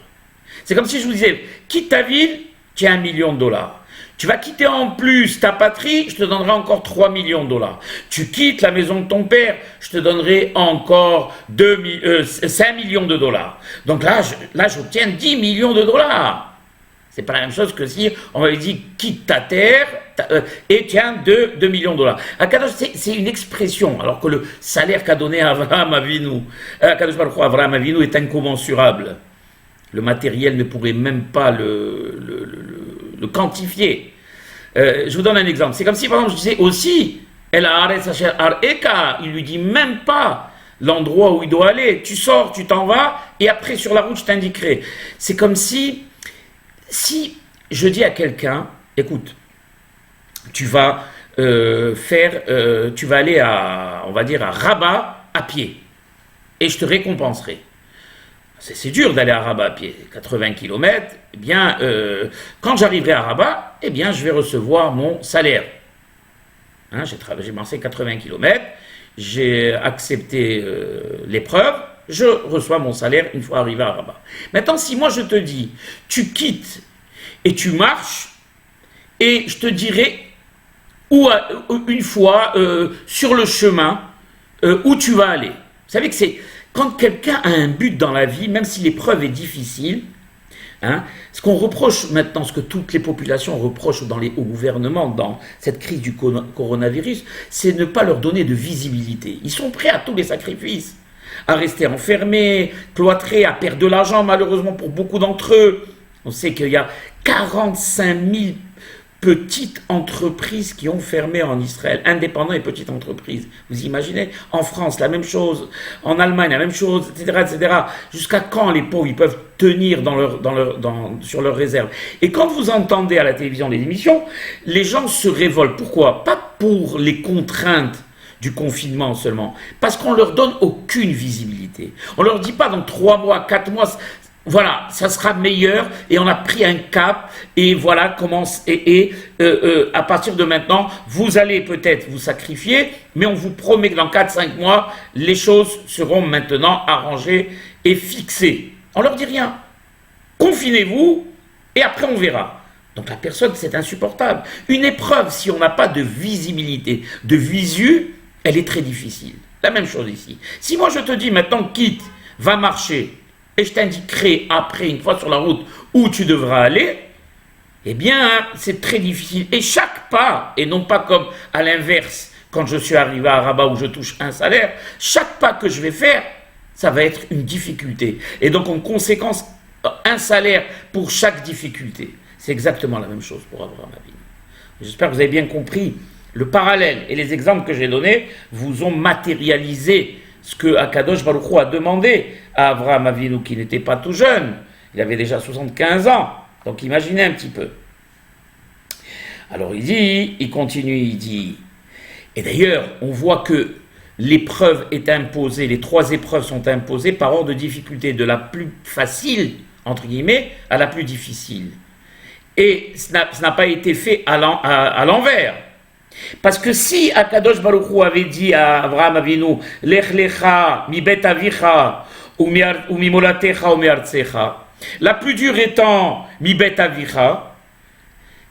S1: C'est comme si je vous disais, quitte ta ville, tu as $1 million. Tu vas quitter en plus ta patrie, je te donnerai encore $3 millions. Tu quittes la maison de ton père, je te donnerai encore 5 millions de dollars. Donc là, j'obtiens $10 millions. C'est pas la même chose que si on m'avait dit quitte ta terre et tiens 2 millions de dollars. Akadosh, c'est une expression, alors que le salaire qu'a donné Abraham Avinu, Akadosh Baruch Hu, Abraham Avinu est incommensurable. Le matériel ne pourrait même pas le quantifier. Je vous donne un exemple. C'est comme si, par exemple, je disais aussi, El Haaretz Asher Areka, il lui dit même pas l'endroit où il doit aller. Tu sors, tu t'en vas, et après, sur la route, je t'indiquerai. C'est comme si je dis à quelqu'un, écoute, tu vas aller on va dire, à Rabat à pied, et je te récompenserai. C'est dur d'aller à Rabat à pied, 80 km, eh bien, quand j'arriverai à Rabat, eh bien, je vais recevoir mon salaire. Hein, j'ai lancé 80 km, j'ai accepté l'épreuve, je reçois mon salaire une fois arrivé à Rabat. Maintenant, si moi je te dis, tu quittes et tu marches, et je te dirai, ou une fois sur le chemin où tu vas aller. Vous savez que c'est quand quelqu'un a un but dans la vie, même si l'épreuve est difficile, hein, ce qu'on reproche maintenant, ce que toutes les populations reprochent au gouvernement dans cette crise du coronavirus, c'est ne pas leur donner de visibilité. Ils sont prêts à tous les sacrifices, à rester enfermés, cloîtrés, à perdre de l'argent malheureusement pour beaucoup d'entre eux. On sait qu'il y a 45 000 petites entreprises qui ont fermé en Israël, indépendants et petites entreprises. Vous imaginez? En France, la même chose. En Allemagne, la même chose, etc., etc. Jusqu'à quand les pauvres, ils peuvent tenir sur leurs réserves? Et quand vous entendez à la télévision les émissions, les gens se révoltent. Pourquoi? Pas pour les contraintes du confinement seulement, parce qu'on leur donne aucune visibilité. On leur dit pas dans 3 mois, 4 mois, voilà, ça sera meilleur et on a pris un cap et voilà comment à partir de maintenant, vous allez peut-être vous sacrifier, mais on vous promet que dans 4-5 mois, les choses seront maintenant arrangées et fixées. On leur dit rien. Confinez-vous et après on verra. Donc la personne, c'est insupportable. Une épreuve, si on n'a pas de visibilité, de visu, elle est très difficile. La même chose ici. Si moi je te dis maintenant quitte, va marcher, et je t'indiquerai après, une fois sur la route, où tu devras aller, eh bien, c'est très difficile. Et chaque pas, et non pas comme à l'inverse, quand je suis arrivé à Rabat où je touche un salaire, chaque pas que je vais faire, ça va être une difficulté. Et donc, en conséquence, un salaire pour chaque difficulté. C'est exactement la même chose pour Abraham Avinu. J'espère que vous avez bien compris le parallèle et les exemples que j'ai donnés vous ont matérialisé ce que Akadosh Baruch Hu a demandé à Abraham Avinu, qui n'était pas tout jeune. Il avait déjà 75 ans. Donc imaginez un petit peu. Alors il continue, il dit, et d'ailleurs, on voit que l'épreuve est imposée, les 3 épreuves sont imposées par ordre de difficulté, de la plus facile, entre guillemets, à la plus difficile. Et ce n'a pas été fait à l'envers. Parce que si Akadosh Baruch Hu avait dit à Abraham Avinu, Lech lecha mi bet avicha ou mi molatecha ou mi artsecha, la plus dure étant mi bet avicha,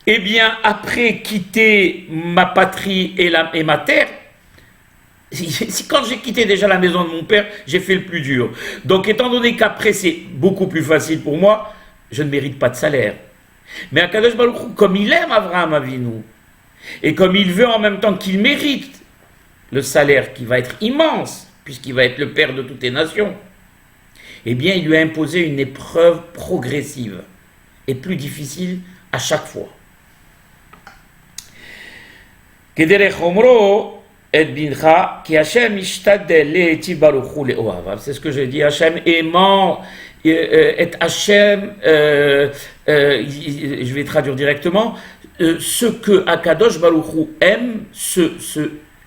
S1: eh bien après quitter ma patrie et ma terre, quand j'ai quitté déjà la maison de mon père, j'ai fait le plus dur. Donc étant donné qu'après c'est beaucoup plus facile pour moi, je ne mérite pas de salaire. Mais Akadosh Baruch Hu, comme il aime Abraham Avinu, et comme il veut en même temps qu'il mérite le salaire qui va être immense, puisqu'il va être le père de toutes les nations, eh bien il lui a imposé une épreuve progressive et plus difficile à chaque fois. C'est ce que je dis, Hachem aimant, et Hachem, je vais traduire directement, ce que Akadosh Baruch Hu aime, ce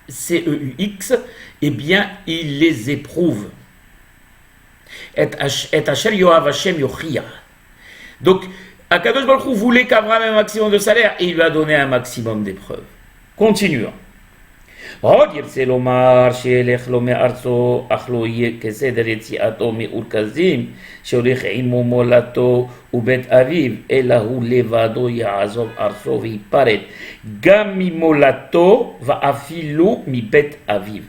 S1: CEUX, eh bien, il les éprouve. Et Hachem Yoav Hachem Yochia. Donc, Akadosh Baruch Hu voulait qu'Abraham ait un maximum de salaire et il lui a donné un maximum d'épreuves. Continuons. עוד ירצה לומר שילך לו מארצו, אך לא יהיה כסדר יציאתו מאור כזים, שהולך עמו מולדתו ובית אביו, אלא הוא לבדו יעזוב ארצו ויפרד, גם ממולדתו ואפילו מבית אביו.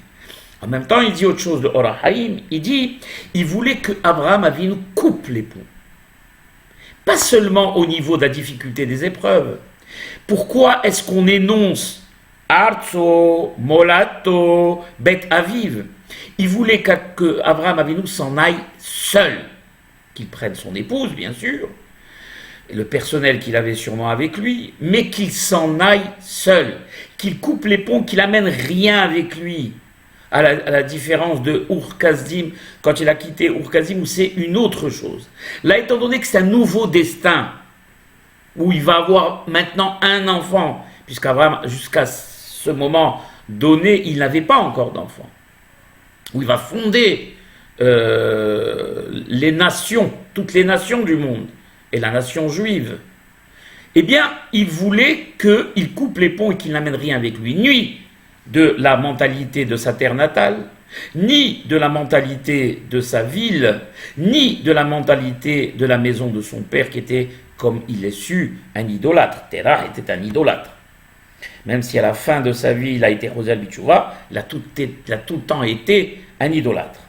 S1: En même temps, il dit autre chose, le Or HaHaim, il dit, il voulait que Abraham Avinu coupe les ponts. Pas seulement au niveau de la difficulté des épreuves. Pourquoi est-ce qu'on énonce Arzo, Molato, Bet Aviv? Il voulait que Abraham Avinu s'en aille seul, qu'il prenne son épouse, bien sûr, et le personnel qu'il avait sûrement avec lui, mais qu'il s'en aille seul, qu'il coupe les ponts, qu'il n'amène rien avec lui, à la différence de Ur Kasdim, quand il a quitté Ur Kasdim, où c'est une autre chose. Là, étant donné que c'est un nouveau destin, où il va avoir maintenant un enfant, puisqu'Abraham, jusqu'à ce moment donné, il n'avait pas encore d'enfant, où il va fonder les nations, toutes les nations du monde, et la nation juive, eh bien, il voulait qu'il coupe les ponts et qu'il n'amène rien avec lui, ni de la mentalité de sa terre natale, ni de la mentalité de sa ville, ni de la mentalité de la maison de son père, qui était, comme il est su, un idolâtre. Terah était un idolâtre. Même si à la fin de sa vie, il a été Chosel Bitchouva, il a tout le temps été un idolâtre.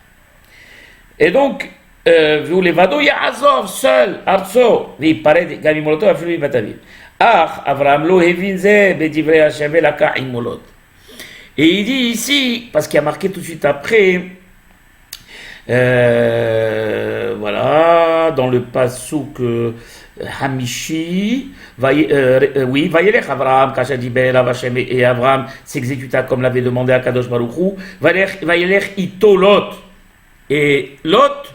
S1: Et donc, vous les vado Yaazov seul, Arzo, ויפרד גם ממולדתו אפילו מבת אביו. אך אברהם לא הבין זה בדברי השם ולקח עם מולד. Et il dit ici, parce qu'il y a marqué tout de suite après, voilà, dans le passouk Hamishi, oui, Vayelech Abraham, Kasha Diber, Avashem, et Abraham s'exécuta comme l'avait demandé à Kadosh Baruch Hu, Vayelech Ito Lot, et Lot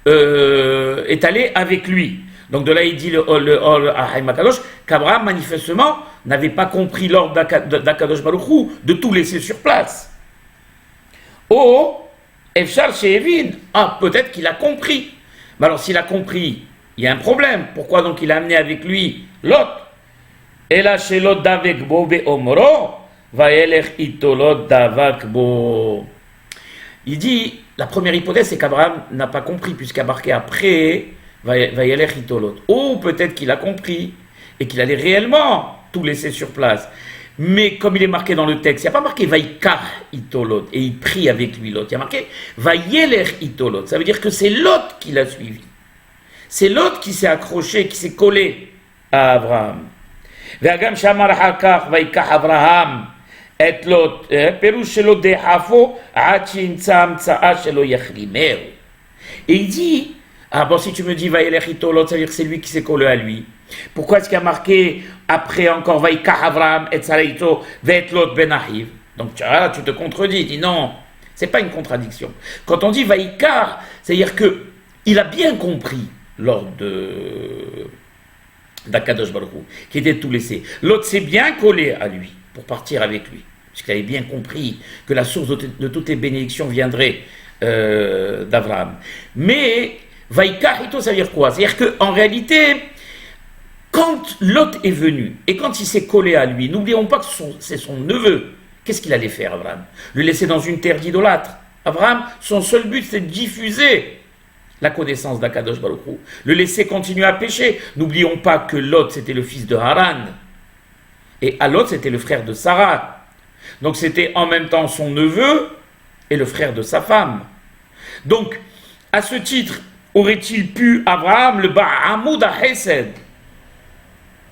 S1: est allé avec lui. Donc de là il dit le Haïm Akadosh qu'Abraham manifestement n'avait pas compris l'ordre d'Akadosh Baruch Hu de tout laisser sur place. Oh, Efshar Shevin, peut-être qu'il a compris. Mais alors s'il a compris, il y a un problème. Pourquoi donc il a amené avec lui Lot? Et là chez Lot d'avek bo be omro, vayelech ito Lot d'avak bo. Il dit, la première hypothèse c'est qu'Abraham n'a pas compris puisqu'il a marqué après vayelech ito Lot. Ou peut-être qu'il a compris et qu'il allait réellement tout laisser sur place. Mais comme il est marqué dans le texte, il n'y a pas marqué Vaikar Itolot et il prie avec lui Lot. Il y a marqué Vayeler Itolot. Ça veut dire que c'est Lot qui l'a suivi. C'est Lot qui s'est accroché, qui s'est collé à Abraham. Ve'agam shamar hakach Vaikach Abraham et Lot. Perush shelo dehafo ad shintzah mtsa'a shelo yachlimeu. Et il dit, si tu me dis Vayeler Itolot, ça veut dire que c'est lui qui s'est collé à lui. Pourquoi est-ce qu'il y a marqué après encore Vaikach Avraham et Saraito Ve'et Lot ben Ahiv? Donc tu te contredis, il dit non, c'est pas une contradiction. Quand on dit Vaikach, c'est-à-dire que il a bien compris l'ordre d'Akadosh Baruch Hu, qui était tout laissé. L'autre s'est bien collé à lui pour partir avec lui, puisqu'il avait bien compris que la source de toutes les bénédictions viendrait d'Avraham. Mais Vaikach Ito, ça veut dire quoi? C'est-à-dire qu'en réalité, quand Lot est venu et quand il s'est collé à lui, n'oublions pas que c'est son neveu. Qu'est-ce qu'il allait faire, Abraham? Le laisser dans une terre d'idolâtres. Abraham, son seul but, c'est de diffuser la connaissance d'Akadosh Baruch Hu. Le laisser continuer à pécher. N'oublions pas que Lot, c'était le fils de Haran. Et Lot, c'était le frère de Sarah. Donc c'était en même temps son neveu et le frère de sa femme. Donc, à ce titre, aurait-il pu, Abraham, le Ba'amoud HaHesed,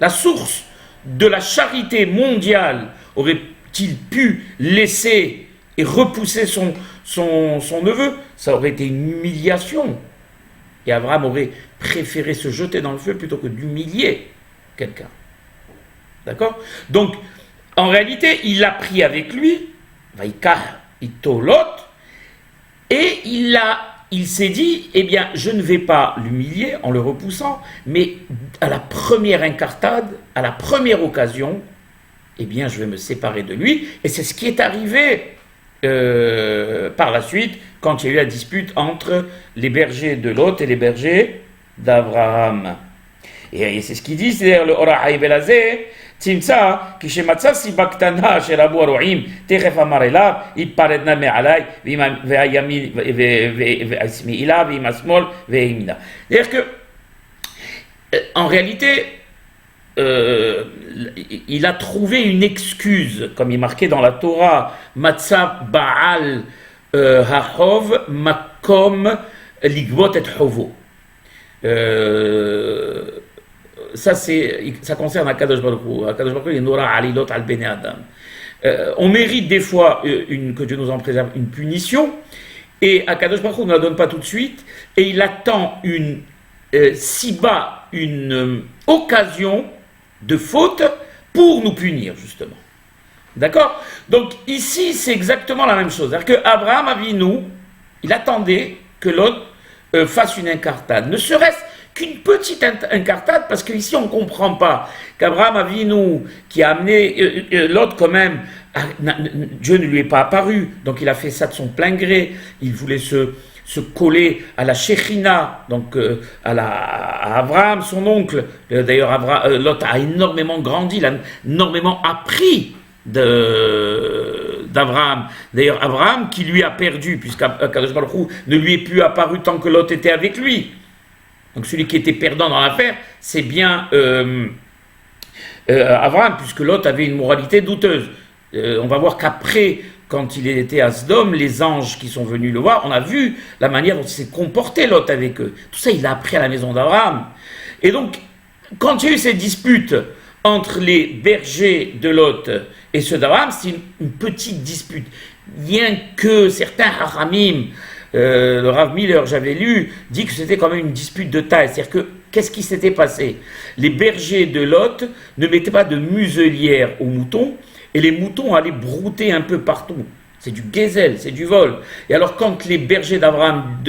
S1: la source de la charité mondiale, aurait-il pu laisser et repousser son neveu? Ça aurait été une humiliation. Et Abraham aurait préféré se jeter dans le feu plutôt que d'humilier quelqu'un. D'accord? Donc, en réalité, il a pris avec lui, Vaikach ito Lot, et il s'est dit, eh bien, je ne vais pas l'humilier en le repoussant, mais à la première incartade, à la première occasion, eh bien, je vais me séparer de lui. Et c'est ce qui est arrivé par la suite, quand il y a eu la dispute entre les bergers de Lot et les bergers d'Abraham. Et c'est ce qu'il dit, c'est-à-dire le Ora Haïbelazé, Timsa, qui chez Matsa, si Baktana, chez Rabu Arouim, Teref Amarela, Iparedna Me'alai, Ve'ayami, Ve'asmi'ila, Ve'masmol, Ve'imina. C'est-à-dire que, en réalité, il a trouvé une excuse, comme il est marqué dans la Torah, Matsa Baal Hachov, Makom, Ligbot et Hovo. Ça concerne Akadosh Baruch Hu. Akadosh Baruch Hu, il n'aura alilot al bene Adam. On mérite des fois que Dieu nous en préserve, une punition, et Akadosh Baruch Hu ne la donne pas tout de suite, et il attend une occasion de faute pour nous punir, justement. D'accord? Donc ici, c'est exactement la même chose. C'est-à-dire qu'Abraham Avinu, il attendait que l'autre fasse une incartade, ne serait-ce qu'une petite incartade, parce qu'ici on ne comprend pas qu'Abraham Avinu, qui a amené l'autre quand même, Dieu ne lui est pas apparu, donc il a fait ça de son plein gré, il voulait se coller à la Shechina, donc à Abraham, son oncle. D'ailleurs, Lot a énormément grandi, il a énormément appris d'Abraham. D'ailleurs, Abraham qui lui a perdu, puisqu'Akadosh Baruch Hu ne lui est plus apparu tant que Lot était avec lui. Donc celui qui était perdant dans l'affaire, c'est bien Abraham, puisque Lot avait une moralité douteuse. On va voir qu'après, quand il était à Sodome, les anges qui sont venus le voir, on a vu la manière dont il s'est comporté Lot avec eux. Tout ça, il l'a appris à la maison d'Abraham. Et donc, quand il y a eu cette dispute entre les bergers de Lot et ceux d'Abraham, c'est une petite dispute. Bien que certains haramim, le Rav Miller, j'avais lu, dit que c'était quand même une dispute de taille. C'est-à-dire que, qu'est-ce qui s'était passé? Les bergers de Lot ne mettaient pas de muselière aux moutons, et les moutons allaient brouter un peu partout. C'est du gazelle, c'est du vol. Et alors, quand les bergers d'Abraham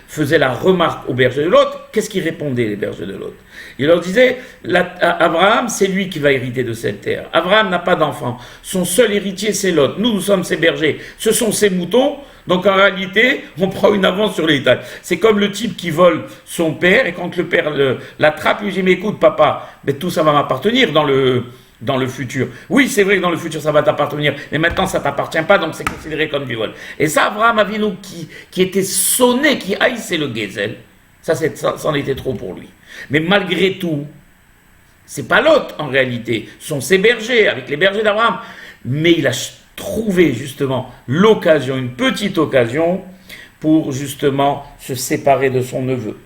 S1: faisaient la remarque aux bergers de Lot, qu'est-ce qu'ils répondaient, les bergers de Lot? Ils leur disaient, Abraham, c'est lui qui va hériter de cette terre. Abraham n'a pas d'enfant. Son seul héritier, c'est Lot. Nous sommes ses bergers. Ce sont ses moutons. Donc, en réalité, on prend une avance sur les détails. C'est comme le type qui vole son père, et quand le père l'attrape, il lui dit, mais écoute, papa, mais tout ça va m'appartenir dans le futur. Oui, c'est vrai que dans le futur, ça va t'appartenir, mais maintenant, ça t'appartient pas, donc c'est considéré comme du vol. Et ça, Abraham Avinu, qui était sonné, qui haïssait le Gezel, ça, c'en était trop pour lui. Mais malgré tout, c'est pas Lot, en réalité. Ce sont ses bergers, avec les bergers d'Abraham. Mais il a trouvé, justement, l'occasion, une petite occasion, pour, justement, se séparer de son neveu.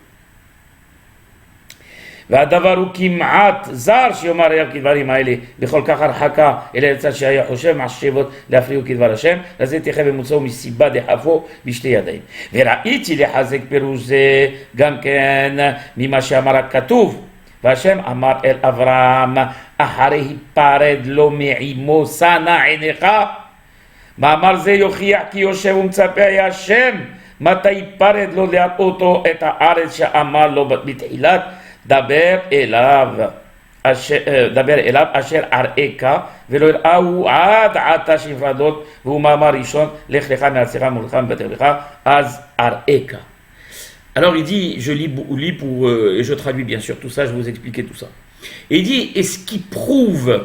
S1: והדבר הוא כמעט זר שיאמר אליו כדברים האלה בכל כך הרחקה אלא לצד שהיה חושב מחשבות להפריעו כדבר השם לזה תחב ומוצאו מסיבה דחפו בשתי ידיים וראיתי לחזק פירוש זה גם כן ממה שאמר הכתוב והשם אמר אל אברהם אחרי היפרד לו מעמו שנא עיניך מאמר זה יוכיח כי יושב ומצפה היה השם מתי היפרד לו להראותו את הארץ שאמר לו בתחילת דבר אליו אשר אראך ולא יראהו עד עתה שנפרדות והוא מאמר ראשון לך לך מארצך ומולדך מבית אביך אז אראך. Alors il dit, je lis pour, et je traduis bien sûr tout ça, je vais vous expliquer tout ça. Et il dit, et ce qui prouve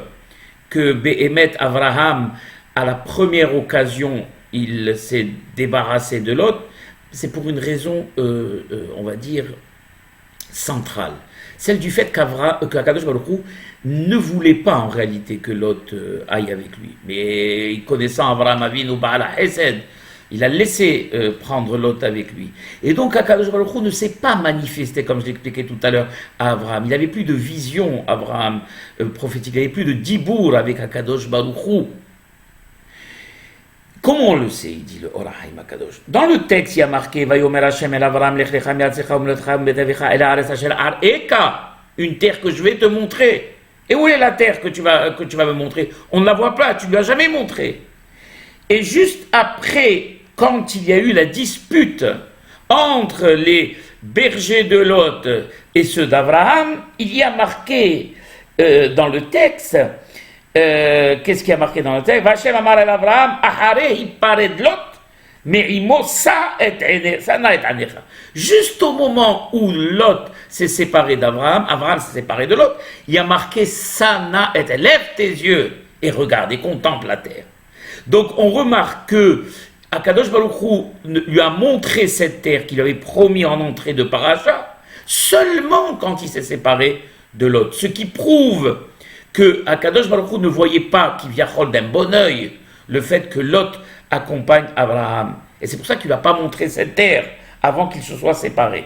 S1: que Béhémet Abraham, à la première occasion, il s'est débarrassé de Lot, c'est pour une raison, on va dire, centrale. Celle du fait qu'Akadosh Baruch Hu ne voulait pas en réalité que Lot aille avec lui. Mais connaissant Abraham Avinu Ba'al Hesed, il a laissé prendre Lot avec lui. Et donc Akadosh Baruch Hu ne s'est pas manifesté, comme je l'expliquais tout à l'heure, à Abraham. Il n'avait plus de vision, Abraham, prophétique. Il n'avait plus de dibour avec Akadosh Baruch Hu. Comment on le sait, il dit le Orahaim Akadosh. Dans le texte, il y a marqué Vayomer Hashem el Avram lech lecha mi'atzecha u'molodcha u'betavecha el haaretz asher arecha, une terre que je vais te montrer. Et où est la terre que tu vas me montrer? On ne la voit pas, tu ne lui as jamais montré. Et juste après, quand il y a eu la dispute entre les bergers de Lot et ceux d'Abraham, il y a marqué dans le texte. Qu'est-ce qui a marqué dans le texte? Vachem amar el Abraham, ahare hipared Lot, me'imo sa na et anecha. Juste au moment où Lot s'est séparé d'Abraham, Abraham s'est séparé de Lot, il y a marqué sana et lève tes yeux et regarde et contemple la terre. Donc on remarque que Akadosh Baruch Hu lui a montré cette terre qu'il avait promis en entrée de Paracha seulement quand il s'est séparé de Lot. Ce qui prouve que Akadosh Baruch Hu ne voyait pas, qui vient d'un bon œil, le fait que Lot accompagne Abraham. Et c'est pour ça qu'il ne va pas montrer cette terre avant qu'il se soit séparé.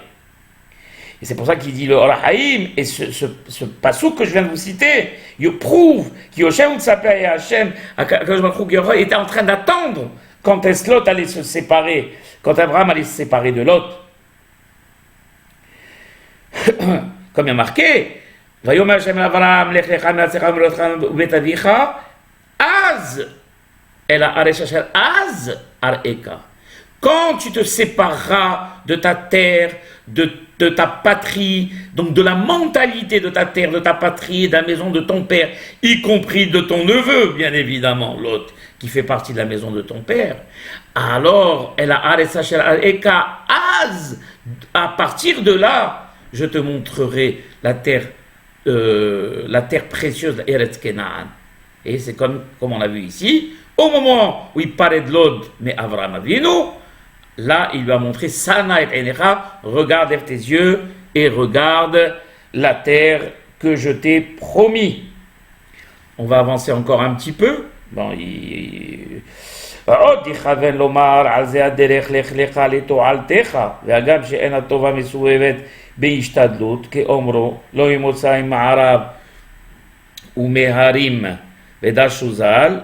S1: Et c'est pour ça qu'il dit le Orahaim, et ce passage que je viens de vous citer, il prouve qu'Yoshem Tzapeh et Hachem, Akadosh Baruch Hu était en train d'attendre quand est-ce Lot allait se séparer, quand Abraham allait se séparer de Lot. Comme il y a marqué, ויאמר השם לאברהם לך לך מארצך וממולדתך ובית אביך אז אל הארץ אשר אז אראך. Quand tu te sépareras de ta terre, de ta patrie, donc de la mentalité de ta terre, de ta patrie, de la maison de ton père, y compris de ton neveu, bien évidemment, l'autre qui fait partie de la maison de ton père, alors el haaretz asher arecha az, à partir de là, je te montrerai la terre précieuse de Eretz Kenaan. Et c'est comme on a vu ici, au moment où il parlait de Lod, mais Avraham Avinu, là il lui a montré Sana et Enecha, regarde vers tes yeux et regarde la terre que je t'ai promis. On va avancer encore un petit peu. Bon, ועוד יכוון לומר על זה הדרך לך לך לתועלתך והגם שאין הטובה מסובבת בהשתדלות כאומרו לא ימוצא עם מערב ומהרים ודרשו ז"ל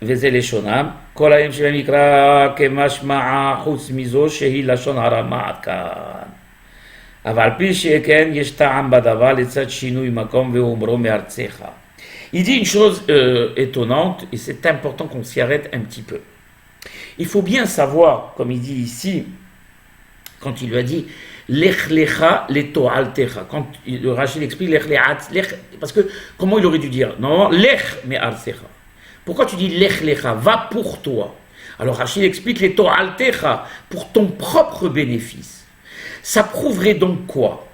S1: וזה לשונם כל היום שלהם יקרא כמשמע חוץ מזו שהיא לשון הרמה עד כאן אבל על פי שכן יש טעם בדבר לצד שינוי מקום ואומרו מארצך. Il dit une chose étonnante, et c'est important qu'on s'y arrête un petit peu. Il faut bien savoir, comme il dit ici, quand il lui a dit Lech lecha leto altecha, quand le Rachid explique Lech, parce que comment il aurait dû dire non, Lech me altecha. Pourquoi tu dis Lech lecha, va pour toi? Alors Rachid explique leto altecha, pour ton propre bénéfice. Ça prouverait donc quoi?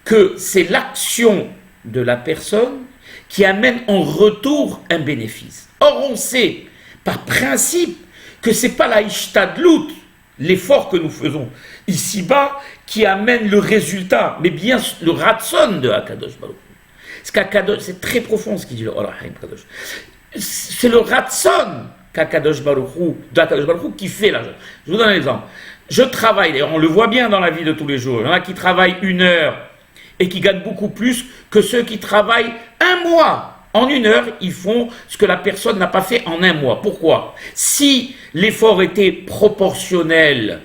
S1: Que c'est l'action de la personne qui amène en retour un bénéfice. Or, on sait, par principe, que ce n'est pas la ishtadlut, l'effort que nous faisons ici-bas, qui amène le résultat, mais bien le ratson de Akadosh Baruch Hu. C'est très profond ce qu'il dit le Orahaim Kadosh. C'est le ratson qu'Akadosh Baruch Hu qui fait la chose. Je vous donne un exemple. Je travaille, d'ailleurs on le voit bien dans la vie de tous les jours, il y en a qui travaillent 1 heure, et qui gagnent beaucoup plus que ceux qui travaillent 1 mois. En 1 heure, ils font ce que la personne n'a pas fait en 1 mois. Pourquoi? Si l'effort était proportionnel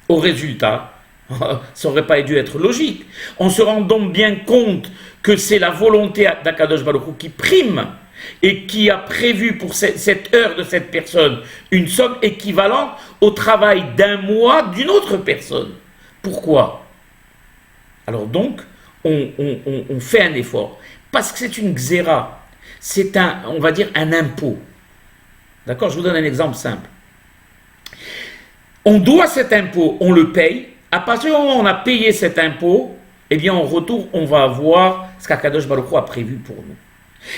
S1: au résultat, ça n'aurait pas dû être logique. On se rend donc bien compte que c'est la volonté d'Akadosh Baruch Hu qui prime et qui a prévu pour cette heure de cette personne une somme équivalente au travail d'1 mois d'une autre personne. Pourquoi? Alors donc, on fait un effort, parce que c'est une xéra, c'est on va dire un impôt. D'accord? Je vous donne un exemple simple. On doit cet impôt, on le paye, à partir du moment où on a payé cet impôt, eh bien en retour, on va avoir ce qu'Akadosh Baruch Hu a prévu pour nous.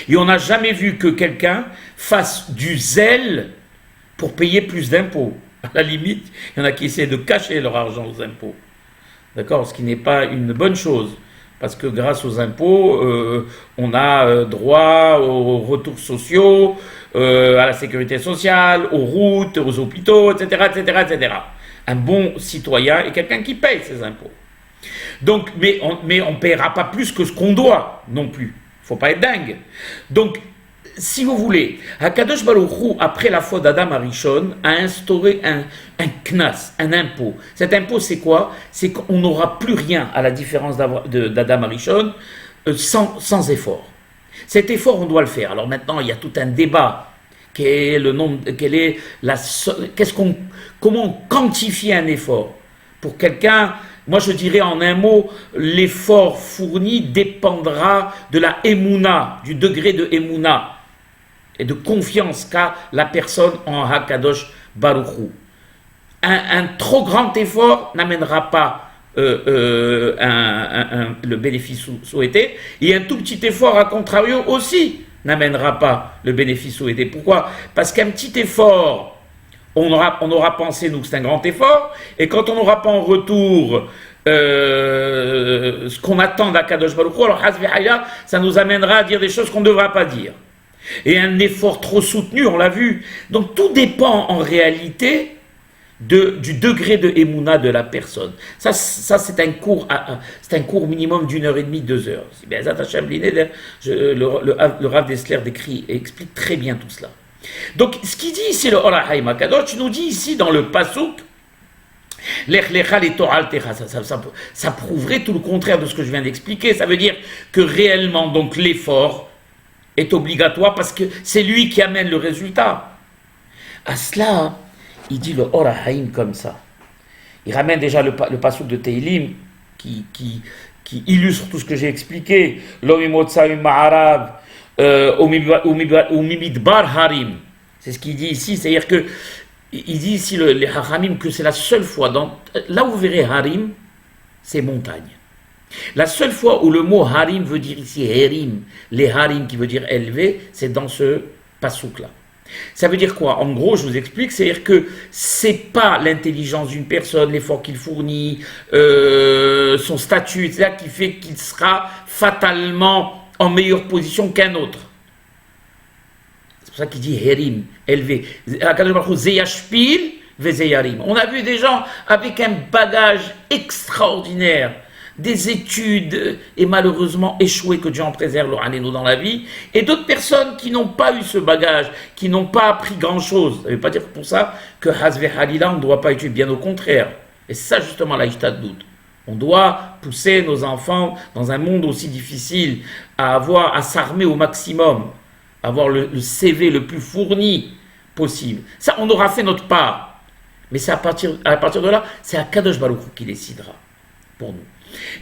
S1: Et on n'a jamais vu que quelqu'un fasse du zèle pour payer plus d'impôts. À la limite, il y en a qui essaient de cacher leur argent aux impôts. D'accord? Ce qui n'est pas une bonne chose. Parce que grâce aux impôts, on a droit aux retours sociaux, à la sécurité sociale, aux routes, aux hôpitaux, etc., etc., etc. Un bon citoyen est quelqu'un qui paye ses impôts. Donc, mais on ne paiera pas plus que ce qu'on doit non plus. Il ne faut pas être dingue. Donc, si vous voulez, Akadosh Baruch Hu, après la faute d'Adam Arishon, a instauré un knas, un impôt. Cet impôt, c'est quoi? C'est qu'on n'aura plus rien, à la différence d'Adam Arishon, sans effort. Cet effort, on doit le faire. Alors maintenant, il y a tout un débat. Comment on quantifie un effort? Pour quelqu'un, moi je dirais en un mot, l'effort fourni dépendra de la émouna, du degré de émouna et de confiance qu'a la personne en Hakadosh Baruch Hu. Un trop grand effort n'amènera pas le bénéfice souhaité, et un tout petit effort, à contrario, aussi n'amènera pas le bénéfice souhaité. Pourquoi? Parce qu'un petit effort, on aura pensé, nous, que c'est un grand effort, et quand on n'aura pas en retour ce qu'on attend d'Akadosh Baruch Hu, alors ça nous amènera à dire des choses qu'on ne devra pas dire. Et un effort trop soutenu, on l'a vu. Donc tout dépend en réalité du degré de émouna de la personne. Ça c'est un cours minimum d'1h30, 2 heures. Le Rav Dessler explique très bien tout cela. Donc ce qu'il dit ici, le Orahaim HaKadosh nous dit ici dans le Pasuk, ça prouverait tout le contraire de ce que je viens d'expliquer. Ça veut dire que réellement donc l'effort est obligatoire parce que c'est lui qui amène le résultat. À cela, il dit le Orahaim comme ça. Il ramène déjà le pasuk de Teilim qui illustre tout ce que j'ai expliqué. Harim. C'est ce qu'il dit ici, c'est-à-dire que il dit ici les Haramim que c'est la seule fois là où vous verrez Harim, c'est montagne. La seule fois où le mot Harim veut dire ici Herim, les Harim qui veut dire élevé, c'est dans ce pasuk-là. Ça veut dire quoi? En gros, je vous explique, c'est-à-dire que c'est pas l'intelligence d'une personne, l'effort qu'il fournit, son statut, etc., qui fait qu'il sera fatalement en meilleure position qu'un autre. pour ça qu'il dit Herim, élevé. Akadosh Baruch Hu, Zeyashpil, Vezeyarim. On a vu des gens avec un bagage extraordinaire, des études, et malheureusement échoués, que Dieu en préserve, leur anéno dans la vie, et d'autres personnes qui n'ont pas eu ce bagage, qui n'ont pas appris grand-chose. Ça ne veut pas dire pour ça que Hazve Halila, on ne doit pas étudier, bien au contraire. Et ça, justement, la Ishtadout. On doit pousser nos enfants dans un monde aussi difficile à s'armer au maximum, avoir le CV le plus fourni possible. Ça, on aura fait notre part. Mais c'est à partir de là, c'est à Kadosh Baruch Hu qui décidera pour nous.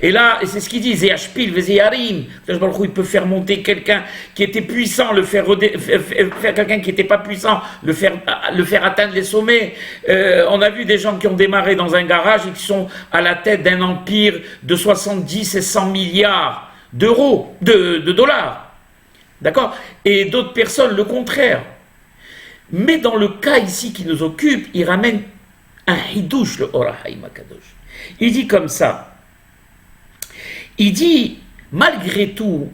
S1: Et là, et c'est ce qu'il dit, Zeyashpil, Vezeyarim. Kadosh Baruch Hu, il peut faire monter quelqu'un qui était puissant, faire quelqu'un qui n'était pas puissant, le faire atteindre les sommets. On a vu des gens qui ont démarré dans un garage et qui sont à la tête d'un empire de 70 et 100 milliards d'euros, de dollars. D'accord? Et d'autres personnes, le contraire. Mais dans le cas ici qui nous occupe, il ramène un hidouche, le Or HaChaim HaKadosh. Il dit comme ça. Il dit, malgré tout,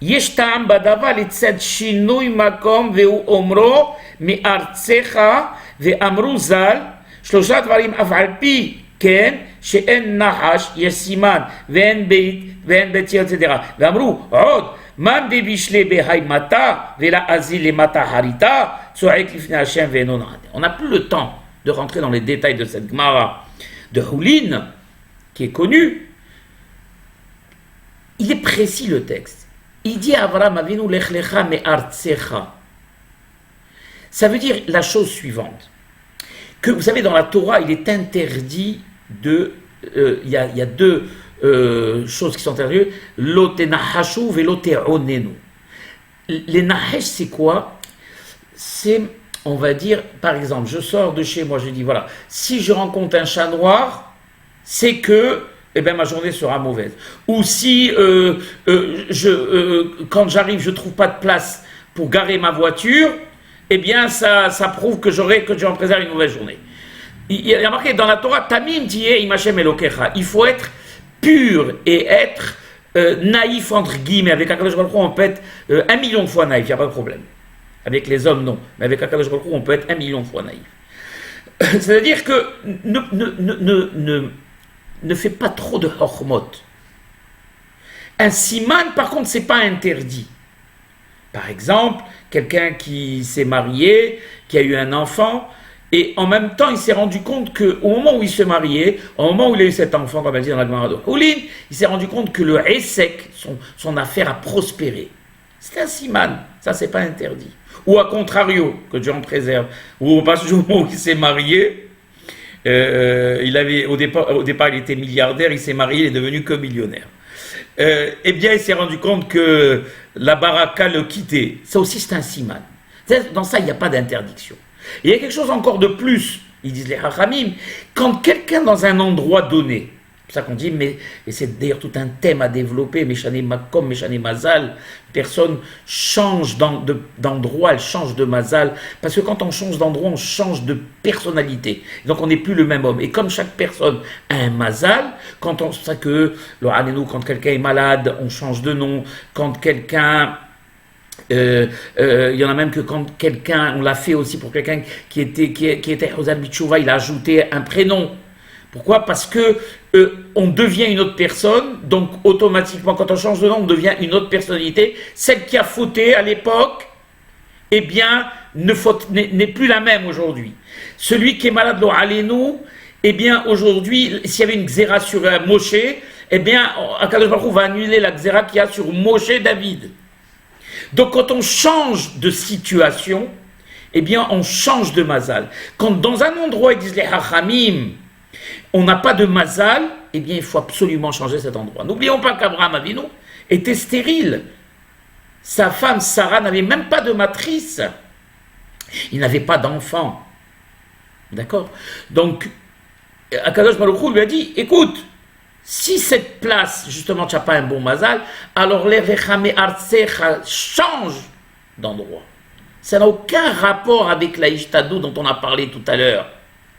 S1: Yesh ta'am badavar letzad shinui makom ve'u omro me'artzecha ve'amru zal shlosha dvarim af al pi ken she'en nahash yesh siman ve'en beit etc. Ve'amru od man debishle behaimata ve'la azil lemata harita tzoek lifnei Hashem ve'enon rade. On n'a plus le temps de rentrer dans les détails de cette Gemara de Houlin, qui est connue. Il est précis le texte. Il dit à Avraham Avinu lech lecha me'artzecha. Ça veut dire la chose suivante. Que vous savez, dans la Torah, il est interdit de. Il y a deux choses qui sont interdites. Lote nahashu ve lote onenu. Les nahesh, c'est quoi? C'est, on va dire, par exemple, je sors de chez moi, je dis voilà, si je rencontre un chat noir, c'est que. Eh bien, ma journée sera mauvaise. Ou si, quand j'arrive, je ne trouve pas de place pour garer ma voiture, eh bien, ça prouve que Dieu en préserve une mauvaise journée. Il y a marqué dans la Torah, Tamim tiye im Hashem Elokecha. Il faut être pur et être naïf, entre guillemets. Avec Akadosh Baruch Hu, on peut être 1 million de fois naïf, il n'y a pas de problème. Avec les hommes, non. Mais avec Akadosh Baruch Hu, on peut être 1 million de fois naïf. C'est-à-dire que ne fait pas trop de hormot. Un siman, par contre, c'est pas interdit. Par exemple, quelqu'un qui s'est marié, qui a eu un enfant, et en même temps, il s'est rendu compte qu'au moment où il s'est marié, au moment où il a eu cet enfant, comme elle dit dans la Gemara de Houlin, il s'est rendu compte que le Hesek, son affaire a prospéré. C'est un siman, ça c'est pas interdit. Ou à contrario, que Dieu en préserve, ou au moment où il s'est marié, au départ, il était milliardaire, il s'est marié, il est devenu que millionnaire. Eh bien, il s'est rendu compte que la baraka le quittait. Ça aussi, c'est un siman. Dans ça, il n'y a pas d'interdiction. Il y a quelque chose encore de plus, ils disent les hachamim, quand quelqu'un dans un endroit donné, c'est pour ça qu'on dit, et c'est d'ailleurs tout un thème à développer, Meshane Makom, Meshane Mazal, personne change d'endroit, elle change de Mazal, parce que quand on change d'endroit, on change de personnalité. Donc on n'est plus le même homme. Et comme chaque personne a un Mazal, c'est ça que, quand quelqu'un est malade, on change de nom, quand quelqu'un... il y en a même que quand quelqu'un, on l'a fait aussi pour quelqu'un qui était Hozal Bitchouva, il a ajouté un prénom. Pourquoi? Parce que on devient une autre personne, donc automatiquement, quand on change de nom, on devient une autre personnalité. Celle qui a fauté à l'époque, eh bien, n'est plus la même aujourd'hui. Celui qui est malade, lo alenu, eh bien, aujourd'hui, s'il y avait une xéra sur Moshe, eh bien, Akadosh Baruch Hu va annuler la xéra qu'il y a sur Moshe David. Donc, quand on change de situation, eh bien, on change de mazal. Quand dans un endroit, ils disent les hachamim, on n'a pas de mazal, eh bien, il faut absolument changer cet endroit. N'oublions pas qu'Abraham Avinu était stérile. Sa femme Sarah n'avait même pas de matrice. Il n'avait pas d'enfant. D'accord? Donc, Akadosh Baruch Hu lui a dit, écoute, si cette place, justement, tu n'as pas un bon mazal, alors les Rechame Artsecha change d'endroit. Ça n'a aucun rapport avec la Ishtadou dont on a parlé tout à l'heure.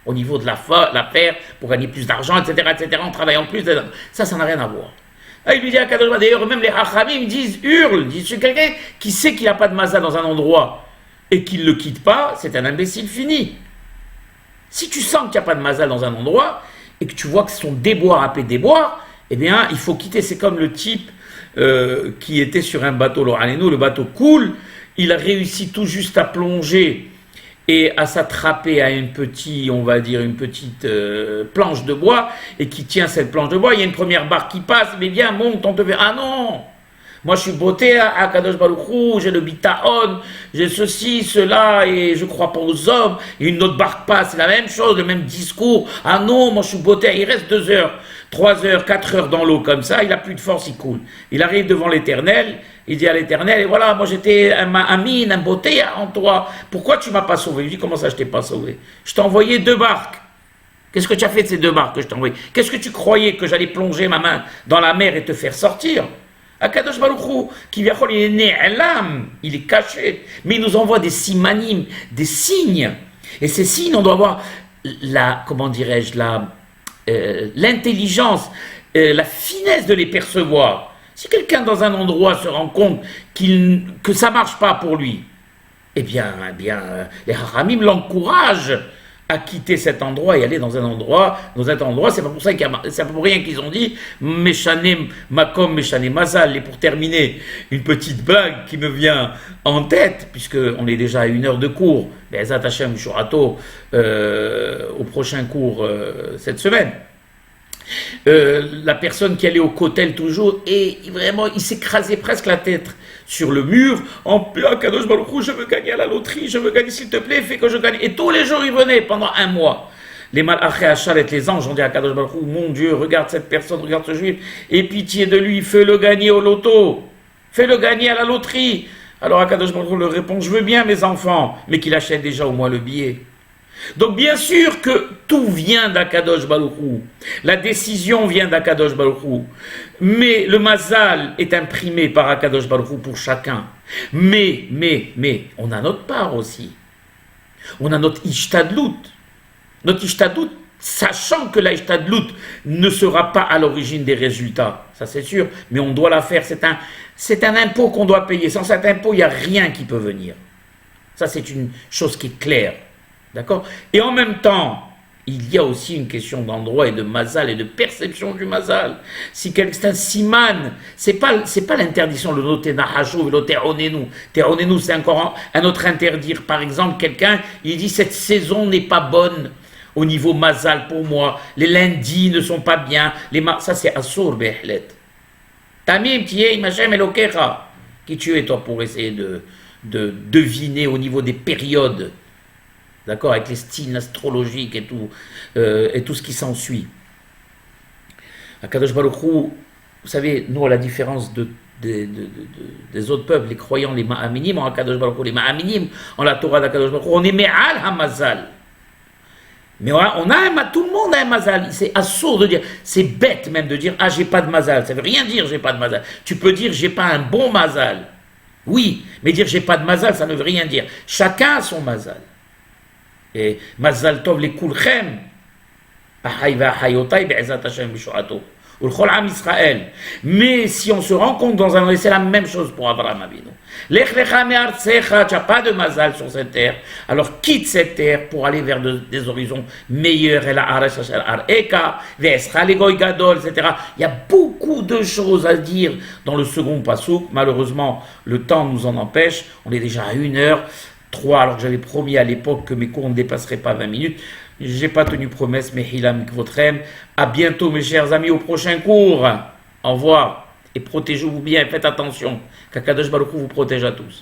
S1: Au niveau de l'affaire, pour gagner plus d'argent, etc., en travaillant plus. Ça n'a rien à voir. Là, il lui dit à Kadosh, d'ailleurs, même les Hachamim disent, hurlent, disent, c'est quelqu'un qui sait qu'il n'a pas de mazal dans un endroit. et qu'il ne le quitte pas, c'est un imbécile fini. Si tu sens qu'il n'y a pas de mazal dans un endroit et que tu vois que son déboire appelé déboire, eh bien, il faut quitter. C'est comme le type qui était sur un bateau, le bateau coule, il a réussi tout juste à plonger et à s'attraper à une petite planche de bois et qui tient cette planche de bois. Il y a une première barque qui passe, mais viens, monte, on te fait. Ah non! Moi, je suis botté à Kadosh Baruch Hu, j'ai le bitaon, j'ai ceci, cela, et je crois pas aux hommes. Et une autre barque passe, c'est la même chose, le même discours. Ah non, moi, je suis botté, il reste 2 heures, 3 heures, 4 heures dans l'eau comme ça, il a plus de force, il coule. Il arrive devant l'Éternel, il dit à l'Éternel, et voilà, moi, j'étais un mine, un botté en toi. Pourquoi tu m'as pas sauvé? Il dit, comment ça, je t'ai pas sauvé? Je t'ai envoyé 2 barques. Qu'est-ce que tu as fait de ces 2 barques que je t'ai envoyées? Qu'est-ce que tu croyais que j'allais plonger ma main dans la mer et te faire sortir? Akadosh Baruch Hu, qui vient, il est né à l'âme, il est caché, mais il nous envoie des simanim, des signes. Et ces signes, on doit avoir l'intelligence, la finesse de les percevoir. Si quelqu'un dans un endroit se rend compte que ça marche pas pour lui, eh bien, les haramim l'encouragent à quitter cet endroit et aller dans un endroit, c'est pas pour ça c'est pas pour rien qu'ils ont dit Meshanem Makom Meshanem Mazal. Et pour terminer, une petite blague qui me vient en tête, puisque on est déjà à 1 heure de cours, Be'ezat Hashem Shurato, au prochain cours cette semaine. La personne qui allait au kotel toujours, et vraiment, il s'écrasait presque la tête sur le mur, en plein Kadosh Baruch Hu, je veux gagner à la loterie, je veux gagner, s'il te plaît, fais que je gagne. Et tous les jours, il venait pendant 1 mois. Les Malachei Hachalet, les anges, ont dit à Kadosh Baruch Hu, mon Dieu, regarde cette personne, regarde ce juif, aie pitié de lui, fais-le gagner au loto, fais-le gagner à la loterie. Alors Kadosh Baruch Hu leur répond, je veux bien mes enfants, mais qu'il achète déjà au moins le billet. Donc bien sûr que tout vient d'Akadosh Baruch Hu, la décision vient d'Akadosh Baruch Hu, mais le mazal est imprimé par Akadosh Baruch Hu pour chacun. Mais, on a notre part aussi. On a notre ishtadlut. Notre ishtadlut, sachant que la ishtadlut ne sera pas à l'origine des résultats, ça c'est sûr, mais on doit la faire, c'est un impôt qu'on doit payer. Sans cet impôt, il n'y a rien qui peut venir. Ça c'est une chose qui est claire. D'accord? Et en même temps, il y a aussi une question d'endroit et de mazal et de perception du mazal. Si c'est un siman, c'est pas l'interdiction, le noté nahajou, le teronenu. Teronenu, c'est encore un autre interdire. Par exemple, quelqu'un, il dit cette saison n'est pas bonne au niveau mazal pour moi. Les lundis ne sont pas bien. Ça, c'est assour behlet. Tamim tiye imachem elokecha. Qui tu es, toi, pour essayer de deviner au niveau des périodes? D'accord, avec les styles astrologiques et tout ce qui s'ensuit. Akadosh Baruch Hu, vous savez, nous, à la différence des autres peuples, les croyants, les Ma'aminim, en Akadosh Baruch Hu, les Ma'aminim, en la Torah d'Akadosh Baruch Hu, on est Me'al HaMazal. Mais tout le monde a un mazal. C'est assourd de dire, c'est bête même de dire, ah, j'ai pas de mazal. Ça veut rien dire, j'ai pas de mazal. Tu peux dire, j'ai pas un bon mazal. Oui, mais dire, j'ai pas de mazal, ça ne veut rien dire. Chacun a son mazal. Et Mazal Tov les Kulchem, Ahay Vahayotai, Be'ezat Hashem B'Shorato, Ulchol Am Israël. Mais si on se rend compte dans un endroit, c'est la même chose pour Abraham Avinu. Lech lecha me'artzecha, tu n'as pas de mazal sur cette terre, alors quitte cette terre pour aller vers des horizons meilleurs. Et la Aresh Asher Areka, Ve'escha Legoy Gadol, etc. Il y a beaucoup de choses à dire dans le second pasouk. Malheureusement, le temps nous en empêche. On est déjà à 1 heure. 3, alors que j'avais promis à l'époque que mes cours ne dépasseraient pas 20 minutes. Je n'ai pas tenu promesse, mais Hilam Kvotrem. À bientôt, mes chers amis, au prochain cours. Au revoir. Et protégez-vous bien et faites attention. Qu'Akadosh Baruch Hu vous protège à tous.